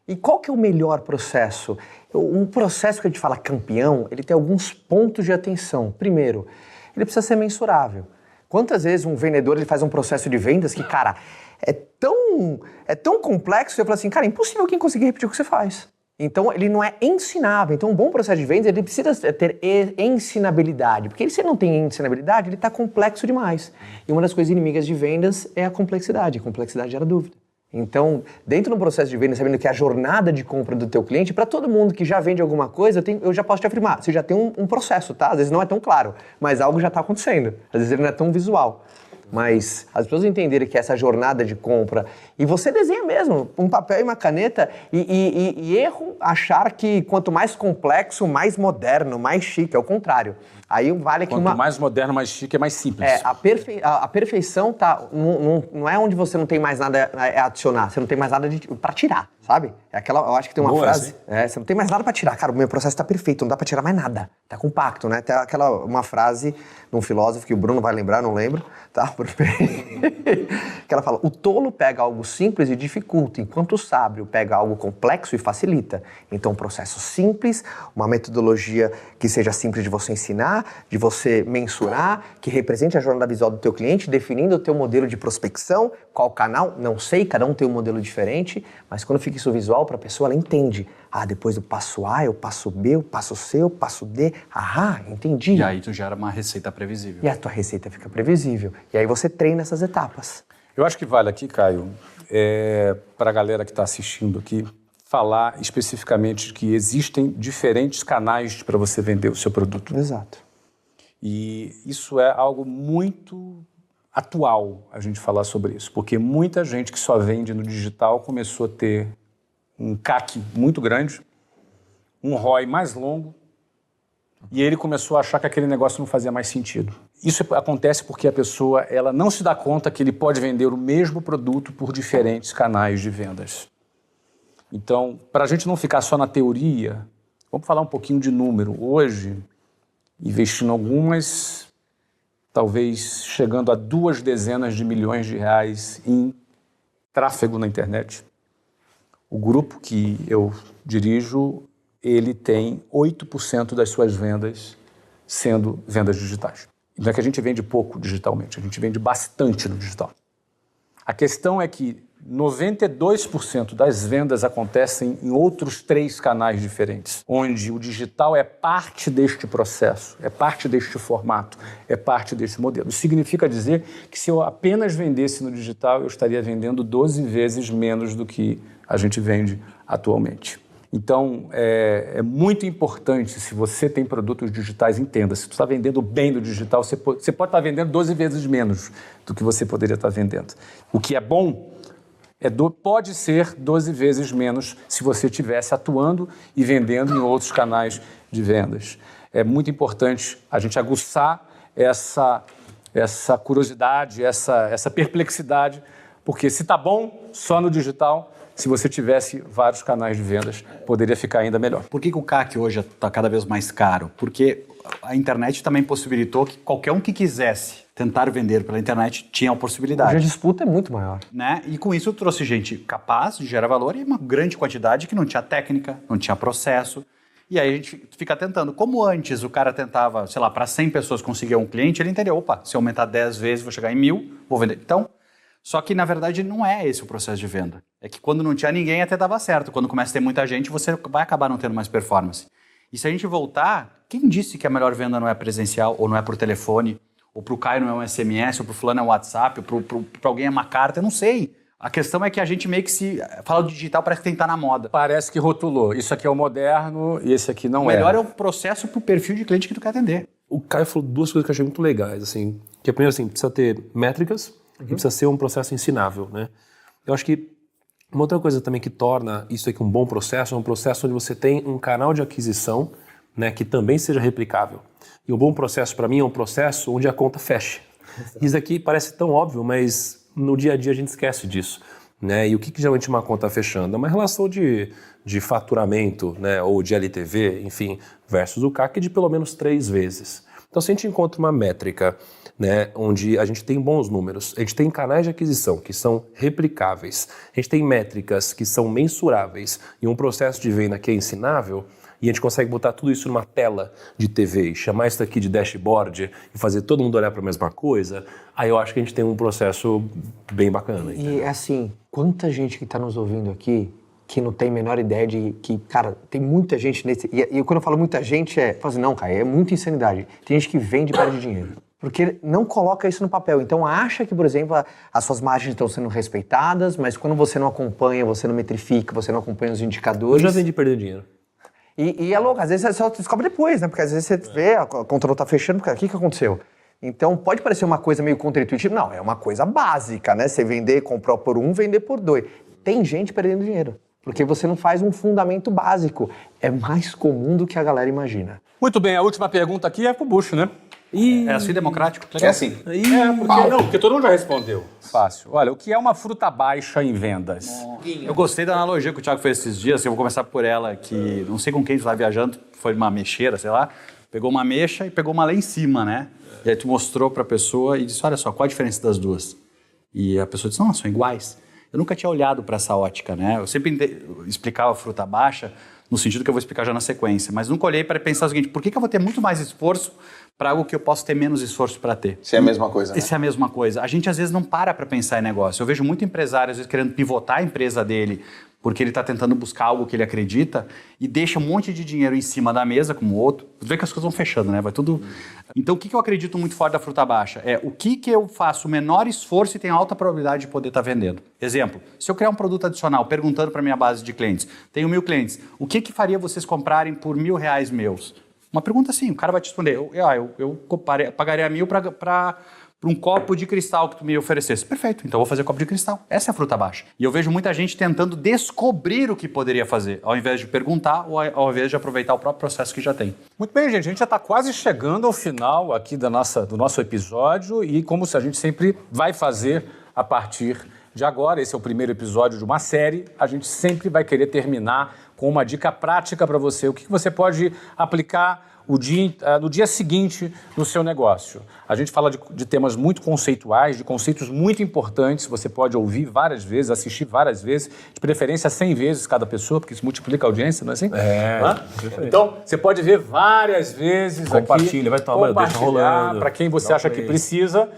E qual que é o melhor processo? Um processo que a gente fala campeão, ele tem alguns pontos de atenção. Primeiro, ele precisa ser mensurável. Quantas vezes um vendedor ele faz um processo de vendas que, cara, é tão complexo, você fala assim, cara, é impossível alguém conseguir repetir o que você faz. Então, ele não é ensinável. Então, um bom processo de vendas, ele precisa ter ensinabilidade. Porque se ele não tem ensinabilidade, ele está complexo demais. E uma das coisas inimigas de vendas é a complexidade. A complexidade gera dúvida. Então, dentro do processo de venda, sabendo que é a jornada de compra do teu cliente, para todo mundo que já vende alguma coisa, eu já posso te afirmar, você já tem um processo, tá? Às vezes não é tão claro, mas algo já está acontecendo. Às vezes ele não é tão visual. Mas as pessoas entenderem que essa jornada de compra, e você desenha mesmo, um papel e uma caneta, e erro achar que quanto mais complexo, mais moderno, mais chique, é o contrário. Aí vale que Quanto mais moderno, mais chique, é mais simples. A perfeição tá, não é onde você não tem mais nada a adicionar, você não tem mais nada para tirar, sabe? É aquela, eu acho que tem uma frase, você não tem mais nada para tirar, cara, o meu processo tá perfeito, não dá para tirar mais nada, tá compacto, né? Tem uma frase de um filósofo que o Bruno vai lembrar, não lembro, tá? Que ela fala, o tolo pega algo simples e dificulta, enquanto o sábio pega algo complexo e facilita. Então, um processo simples, uma metodologia que seja simples de você ensinar, de você mensurar, que represente a jornada visual do teu cliente, definindo o teu modelo de prospecção, qual canal, não sei, cada um tem um modelo diferente, mas quando fica isso visual para a pessoa, ela entende. Ah, depois do passo A, o passo B, o passo C, o passo D. Ah, entendi. E aí tu gera uma receita previsível. E a tua receita fica previsível. E aí você treina essas etapas. Eu acho que vale aqui, Caio, para a galera que está assistindo aqui, falar especificamente que existem diferentes canais para você vender o seu produto. Exato. E isso é algo muito atual, a gente falar sobre isso, porque muita gente que só vende no digital começou a ter um CAC muito grande, um ROI mais longo, e ele começou a achar que aquele negócio não fazia mais sentido. Isso acontece porque a pessoa ela não se dá conta que ele pode vender o mesmo produto por diferentes canais de vendas. Então, para a gente não ficar só na teoria, vamos falar um pouquinho de número. Hoje, investindo algumas, talvez chegando a 2 dezenas de milhões de reais em tráfego na internet. O grupo que eu dirijo, ele tem 8% das suas vendas sendo vendas digitais. Não é que a gente vende pouco digitalmente, a gente vende bastante no digital. A questão é que 92% das vendas acontecem em outros 3 canais diferentes, onde o digital é parte deste processo, é parte deste formato, é parte deste modelo. Isso significa dizer que se eu apenas vendesse no digital, eu estaria vendendo 12 vezes menos do que a gente vende atualmente. Então, é muito importante, se você tem produtos digitais, entenda, se você está vendendo bem no digital, você pode estar vendendo 12 vezes menos do que você poderia estar vendendo. O que é bom pode ser 12 vezes menos se você estivesse atuando e vendendo em outros canais de vendas. É muito importante a gente aguçar essa curiosidade, essa perplexidade, porque se está bom só no digital, se você tivesse vários canais de vendas, poderia ficar ainda melhor. Por que o CAC hoje está cada vez mais caro? Porque a internet também possibilitou que qualquer um que quisesse tentar vender pela internet tinha a possibilidade. Hoje a disputa é muito maior. Né? E com isso trouxe gente capaz de gerar valor e uma grande quantidade que não tinha técnica, não tinha processo. E aí a gente fica tentando. Como antes o cara tentava, sei lá, para 100 pessoas conseguir um cliente, ele entendeu, opa, se eu aumentar 10 vezes, vou chegar em 1000, vou vender. Então, só que na verdade não é esse o processo de venda. É que quando não tinha ninguém até dava certo. Quando começa a ter muita gente, você vai acabar não tendo mais performance. E se a gente voltar, quem disse que a melhor venda não é presencial, ou não é por telefone, ou para o Caio não é um SMS, ou para o fulano é um WhatsApp, ou para alguém é uma carta, eu não sei. A questão é que a gente meio que se fala do digital, parece que tem que estar na moda. Parece que rotulou. Isso aqui é o moderno e esse aqui não O é. melhor é o processo para o perfil de cliente que tu quer atender. O Caio falou duas coisas que eu achei muito legais, assim. Que primeiro, assim, precisa ter métricas e precisa ser um processo ensinável, né? Eu acho que uma outra coisa também que torna isso aqui um bom processo é um processo onde você tem um canal de aquisição, né, que também seja replicável. E um bom processo para mim é um processo onde a conta feche. Isso aqui parece tão óbvio, mas no dia a dia a gente esquece disso, né? E o que geralmente uma conta fechando? É uma relação de faturamento, né, ou de LTV, enfim, versus o CAC de pelo menos 3 vezes. Então, se a gente encontra uma métrica, né, onde a gente tem bons números, a gente tem canais de aquisição que são replicáveis, a gente tem métricas que são mensuráveis e um processo de venda que é ensinável, e a gente consegue botar tudo isso numa tela de TV e chamar isso daqui de dashboard e fazer todo mundo olhar para a mesma coisa, aí eu acho que a gente tem um processo bem bacana. E assim, quanta gente que está nos ouvindo aqui que não tem a menor ideia de que, cara, tem muita gente nesse... E quando eu falo muita gente, falo assim, não, cara, é muita insanidade. Tem gente que vende e perde dinheiro. Porque não coloca isso no papel. Então acha que, por exemplo, as suas margens estão sendo respeitadas, mas quando você não acompanha, você não metrifica, você não acompanha os indicadores... Eu já vendi perder dinheiro. E é louco, às vezes você só descobre depois, né? Porque às vezes você vê, a conta não tá fechando, porque o que aconteceu? Então pode parecer uma coisa meio contra-intuitiva, não, é uma coisa básica, né? Você vender, comprar por 1, vender por 2. Tem gente perdendo dinheiro, porque você não faz um fundamento básico. É mais comum do que a galera imagina. Muito bem, a última pergunta aqui é pro Bucho, né? É assim democrático? É assim. Porque todo mundo já respondeu. Fácil. Olha, o que é uma fruta baixa em vendas? Eu gostei da analogia que o Thiago fez esses dias, eu vou começar por ela, que não sei com quem estava viajando, foi uma mexeira, sei lá, pegou uma mexa e pegou uma lá em cima, né? E aí tu mostrou para a pessoa e disse, olha só, qual a diferença das duas? E a pessoa disse, não, são iguais. Eu nunca tinha olhado para essa ótica, né? Eu sempre explicava fruta baixa no sentido que eu vou explicar já na sequência, mas nunca olhei para pensar o seguinte, por que eu vou ter muito mais esforço para algo que eu posso ter menos esforço para ter? Isso é a mesma coisa, né? Isso é a mesma coisa. A gente às vezes não para pensar em negócio. Eu vejo muito empresário às vezes querendo pivotar a empresa dele porque ele está tentando buscar algo que ele acredita e deixa um monte de dinheiro em cima da mesa, como o outro. Você vê que as coisas vão fechando, né? Vai tudo... Então, o que eu acredito muito forte da fruta baixa? É o que eu faço o menor esforço e tenho alta probabilidade de poder estar vendendo. Exemplo, se eu criar um produto adicional, perguntando para a minha base de clientes, tenho 1.000 clientes, o que faria vocês comprarem por R$1.000 meus? Uma pergunta assim, o cara vai te responder, eu pagaria 1.000 para um copo de cristal que tu me oferecesse. Perfeito, então eu vou fazer copo de cristal. Essa é a fruta baixa. E eu vejo muita gente tentando descobrir o que poderia fazer, ao invés de perguntar ou ao invés de aproveitar o próprio processo que já tem. Muito bem, gente. A gente já está quase chegando ao final aqui do nosso episódio e como a gente sempre vai fazer a partir de agora, esse é o primeiro episódio de uma série, a gente sempre vai querer terminar com uma dica prática para você. O que você pode aplicar no dia seguinte no seu negócio. A gente fala de temas muito conceituais, de conceitos muito importantes, você pode ouvir várias vezes, assistir várias vezes, de preferência 100 vezes cada pessoa, porque isso multiplica a audiência, não é assim? Então, você pode ver várias vezes compartilha, aqui, vai tomar, deixa rolando. Para quem você acha que precisa.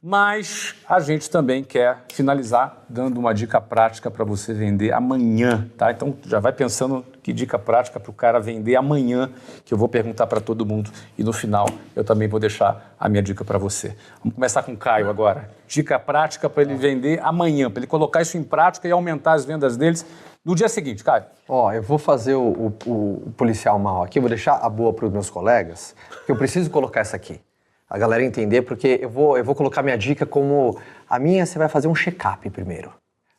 Mas a gente também quer finalizar dando uma dica prática para você vender amanhã, tá? Então já vai pensando que dica prática para o cara vender amanhã, que eu vou perguntar para todo mundo e no final eu também vou deixar a minha dica para você. Vamos começar com o Caio agora. Dica prática para ele vender amanhã, para ele colocar isso em prática e aumentar as vendas deles no dia seguinte, Caio. Eu vou fazer o policial mal aqui, vou deixar a boa para os meus colegas, porque eu preciso colocar essa aqui. A galera entender, porque eu vou colocar minha dica como... A minha, você vai fazer um check-up primeiro.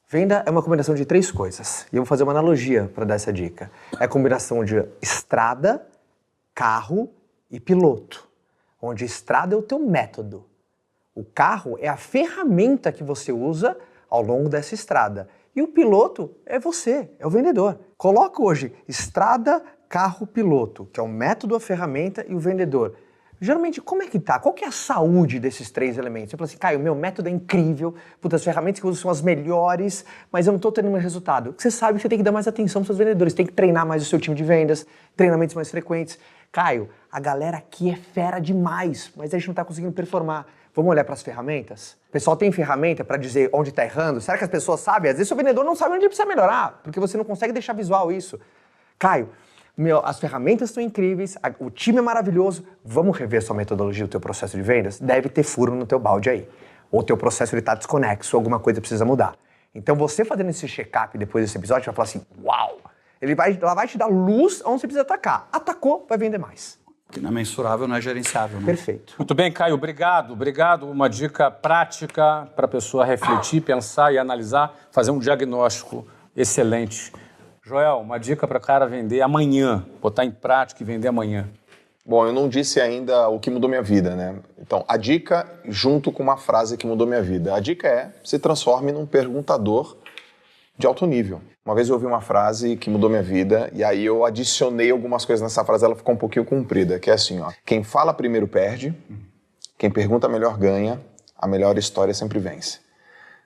Venda é uma combinação de 3 coisas. E eu vou fazer uma analogia para dar essa dica. É a combinação de estrada, carro e piloto. Onde estrada é o teu método. O carro é a ferramenta que você usa ao longo dessa estrada. E o piloto é você, é o vendedor. Coloca hoje estrada, carro, piloto, que é o método, a ferramenta e o vendedor. Geralmente, como é que tá? Qual que é a saúde desses 3 elementos? Você fala assim, Caio, meu método é incrível, as ferramentas que eu uso são as melhores, mas eu não estou tendo mais resultado. Você sabe que você tem que dar mais atenção para os seus vendedores, tem que treinar mais o seu time de vendas, treinamentos mais frequentes. Caio, a galera aqui é fera demais, mas a gente não está conseguindo performar. Vamos olhar para as ferramentas? O pessoal tem ferramenta para dizer onde está errando? Será que as pessoas sabem? Às vezes o vendedor não sabe onde ele precisa melhorar, porque você não consegue deixar visual isso. Caio, as ferramentas estão incríveis, o time é maravilhoso, vamos rever sua metodologia, o teu processo de vendas? Deve ter furo no teu balde aí. Ou o teu processo está desconexo, alguma coisa precisa mudar. Então você fazendo esse check-up depois desse episódio, vai falar assim, uau! Ela vai te dar luz onde você precisa atacar. Atacou, vai vender mais. O que não é mensurável não é gerenciável. Né? Perfeito. Muito bem, Caio, obrigado. Obrigado. Uma dica prática para a pessoa refletir, pensar e analisar, fazer um diagnóstico excelente. Joel, uma dica para o cara vender amanhã, botar em prática e vender amanhã. Bom, eu não disse ainda o que mudou minha vida, né? Então, a dica junto com uma frase que mudou minha vida. A dica é, se transforme num perguntador de alto nível. Uma vez eu ouvi uma frase que mudou minha vida e aí eu adicionei algumas coisas nessa frase, ela ficou um pouquinho comprida, que é assim, ó. Quem fala primeiro perde, quem pergunta melhor ganha, a melhor história sempre vence.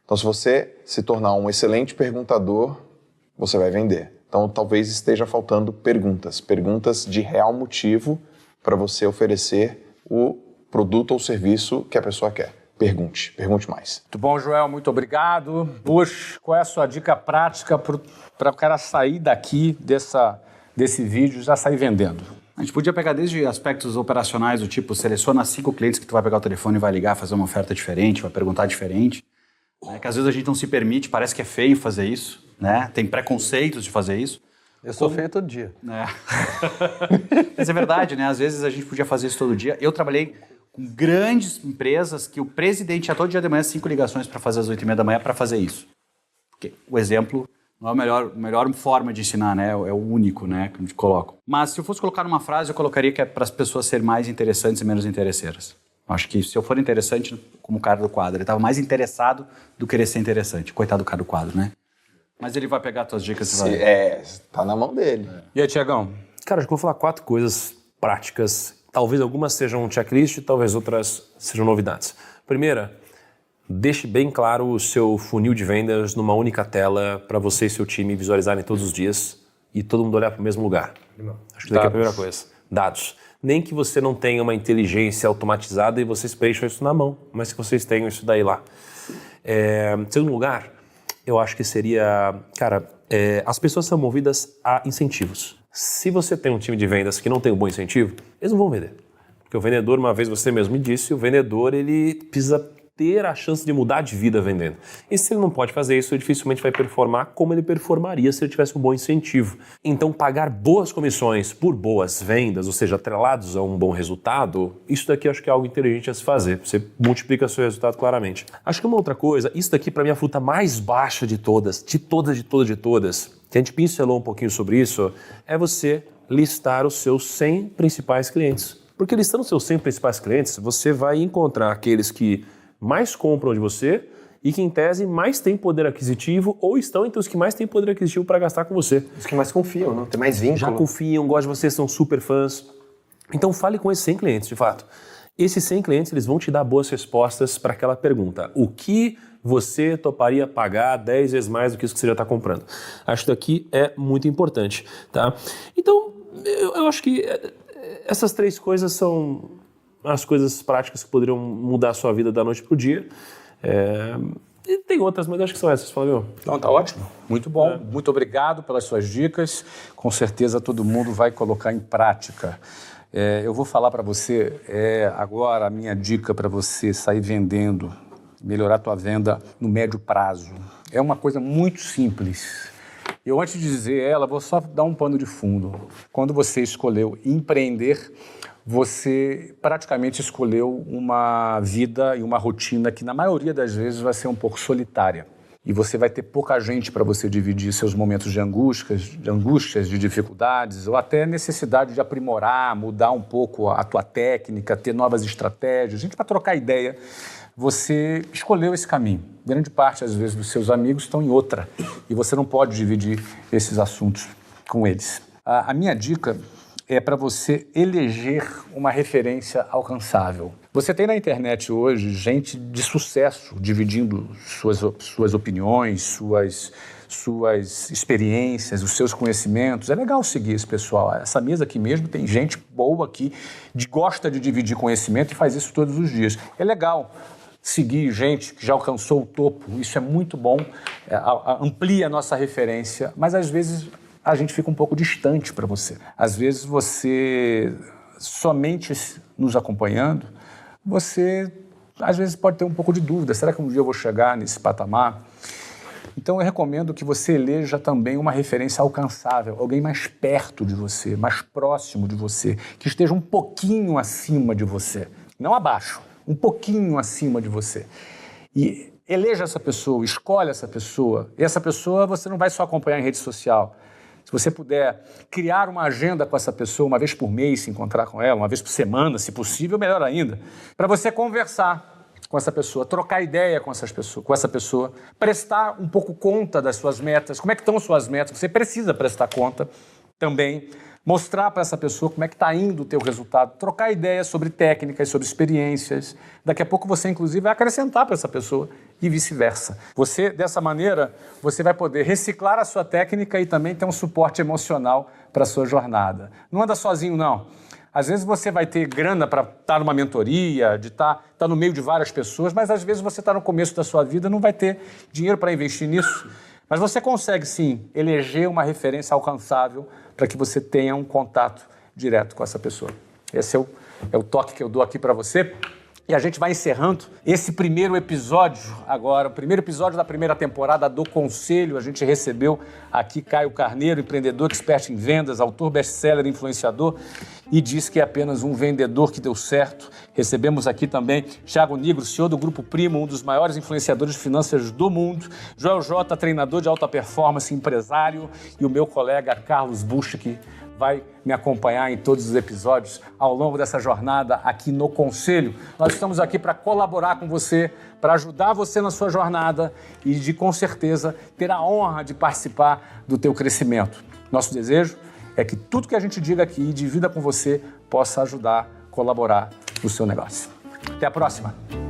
Então, se você se tornar um excelente perguntador, você vai vender. Então, talvez esteja faltando perguntas de real motivo para você oferecer o produto ou serviço que a pessoa quer. Pergunte mais. Muito bom, Joel, muito obrigado. Bush, qual é a sua dica prática para o cara sair daqui desse vídeo e já sair vendendo? A gente podia pegar desde aspectos operacionais, do tipo, seleciona 5 clientes que tu vai pegar o telefone e vai ligar, fazer uma oferta diferente, vai perguntar diferente. Né? Que às vezes a gente não se permite, parece que é feio fazer isso, né? Tem preconceitos de fazer isso. Eu sou feio todo dia. É. Mas é verdade, né? Às vezes a gente podia fazer isso todo dia. Eu trabalhei com grandes empresas que o presidente ia todo dia de manhã 5 ligações para fazer às 8h30 da manhã para fazer isso. Porque o exemplo não é a melhor forma de ensinar, né? É o único, né? Que a gente coloca. Mas se eu fosse colocar numa frase, eu colocaria que é para as pessoas serem mais interessantes e menos interesseiras. Acho que se eu for interessante, como o cara do quadro, ele estava mais interessado do que querer ser interessante. Coitado do cara do quadro, né? Mas ele vai pegar as tuas dicas e vai... Tá na mão dele. E aí, Tiagão? Cara, acho que eu vou falar 4 coisas práticas. Talvez algumas sejam um checklist, talvez outras sejam novidades. Primeira, deixe bem claro o seu funil de vendas numa única tela para você e seu time visualizarem todos os dias e todo mundo olhar para o mesmo lugar. Acho que daqui é a primeira coisa. Dados. Nem que você não tenha uma inteligência automatizada e vocês preencham isso na mão, mas que vocês tenham isso daí lá. Segundo lugar, eu acho que seria... Cara, as pessoas são movidas a incentivos. Se você tem um time de vendas que não tem um bom incentivo, eles não vão vender. Porque o vendedor, uma vez você mesmo me disse, o vendedor ele precisa ter a chance de mudar de vida vendendo. E se ele não pode fazer isso, ele dificilmente vai performar como ele performaria se ele tivesse um bom incentivo. Então, pagar boas comissões por boas vendas, ou seja, atrelados a um bom resultado, isso daqui eu acho que é algo inteligente a se fazer. Você multiplica seu resultado claramente. Acho que uma outra coisa, isso daqui para mim é a fruta mais baixa de todas, que a gente pincelou um pouquinho sobre isso, é você listar os seus 100 principais clientes. Porque listando os seus 100 principais clientes, você vai encontrar aqueles que mais compram de você e que, em tese, mais têm poder aquisitivo ou estão entre os que mais têm poder aquisitivo para gastar com você. Os que mais confiam, não? Tem mais vínculo. Já confiam, gostam de você, são super fãs. Então, fale com esses 100 clientes, de fato. Esses 100 clientes, eles vão te dar boas respostas para aquela pergunta. O que você toparia pagar 10 vezes mais do que isso que você já está comprando? Acho que daqui é muito importante, tá? Então, eu acho que essas 3 coisas são as coisas práticas que poderiam mudar a sua vida da noite para o dia. E tem outras, mas acho que são essas, Flávio. Então, tá ótimo. Muito bom. Muito obrigado pelas suas dicas. Com certeza todo mundo vai colocar em prática. Eu vou falar para você agora a minha dica para você sair vendendo, melhorar a tua venda no médio prazo. É uma coisa muito simples. Eu, antes de dizer ela, vou só dar um pano de fundo. Quando você escolheu empreender, você praticamente escolheu uma vida e uma rotina que, na maioria das vezes, vai ser um pouco solitária. E você vai ter pouca gente para você dividir seus momentos de angústias, de dificuldades, ou até necessidade de aprimorar, mudar um pouco a tua técnica, ter novas estratégias. A gente vai trocar ideia. Você escolheu esse caminho. Grande parte, às vezes, dos seus amigos estão em outra. E você não pode dividir esses assuntos com eles. A minha dica é para você eleger uma referência alcançável. Você tem na internet hoje gente de sucesso dividindo suas opiniões, suas experiências, os seus conhecimentos. É legal seguir esse pessoal. Essa mesa aqui mesmo tem gente boa aqui, gosta de dividir conhecimento e faz isso todos os dias. É legal seguir gente que já alcançou o topo. Isso é muito bom, amplia a nossa referência, mas às vezes a gente fica um pouco distante para você. Às vezes você, somente nos acompanhando, você às vezes pode ter um pouco de dúvida, será que um dia eu vou chegar nesse patamar? Então eu recomendo que você eleja também uma referência alcançável, alguém mais perto de você, mais próximo de você, que esteja um pouquinho acima de você, não abaixo, um pouquinho acima de você. E eleja essa pessoa, escolhe essa pessoa, e essa pessoa você não vai só acompanhar em rede social. Se você puder criar uma agenda com essa pessoa, uma vez por mês, se encontrar com ela, uma vez por semana, se possível, melhor ainda, para você conversar com essa pessoa, trocar ideia com essa pessoa, prestar um pouco conta das suas metas, como é que estão suas metas, você precisa prestar conta também, mostrar para essa pessoa como é que está indo o teu resultado, trocar ideias sobre técnicas, sobre experiências. Daqui a pouco você, inclusive, vai acrescentar para essa pessoa e vice-versa. Você, dessa maneira, você vai poder reciclar a sua técnica e também ter um suporte emocional para a sua jornada. Não anda sozinho, não. Às vezes você vai ter grana para estar numa mentoria, de estar no meio de várias pessoas, mas às vezes você está no começo da sua vida e não vai ter dinheiro para investir nisso. Mas você consegue, sim, eleger uma referência alcançável para que você tenha um contato direto com essa pessoa. Esse é o toque que eu dou aqui para você. E a gente vai encerrando esse primeiro episódio agora, o primeiro episódio da primeira temporada do Conselho. A gente recebeu aqui Caio Carneiro, empreendedor, expert em vendas, autor best-seller, influenciador, e diz que é apenas um vendedor que deu certo. Recebemos aqui também Thiago Nigro, CEO do Grupo Primo, um dos maiores influenciadores de finanças do mundo, Joel J, treinador de alta performance, empresário, e o meu colega Carlos Busch, que vai me acompanhar em todos os episódios ao longo dessa jornada aqui no Conselho. Nós estamos aqui para colaborar com você, para ajudar você na sua jornada e de, com certeza, ter a honra de participar do teu crescimento. Nosso desejo é que tudo que a gente diga aqui e divida com você possa ajudar, colaborar no seu negócio. Até a próxima!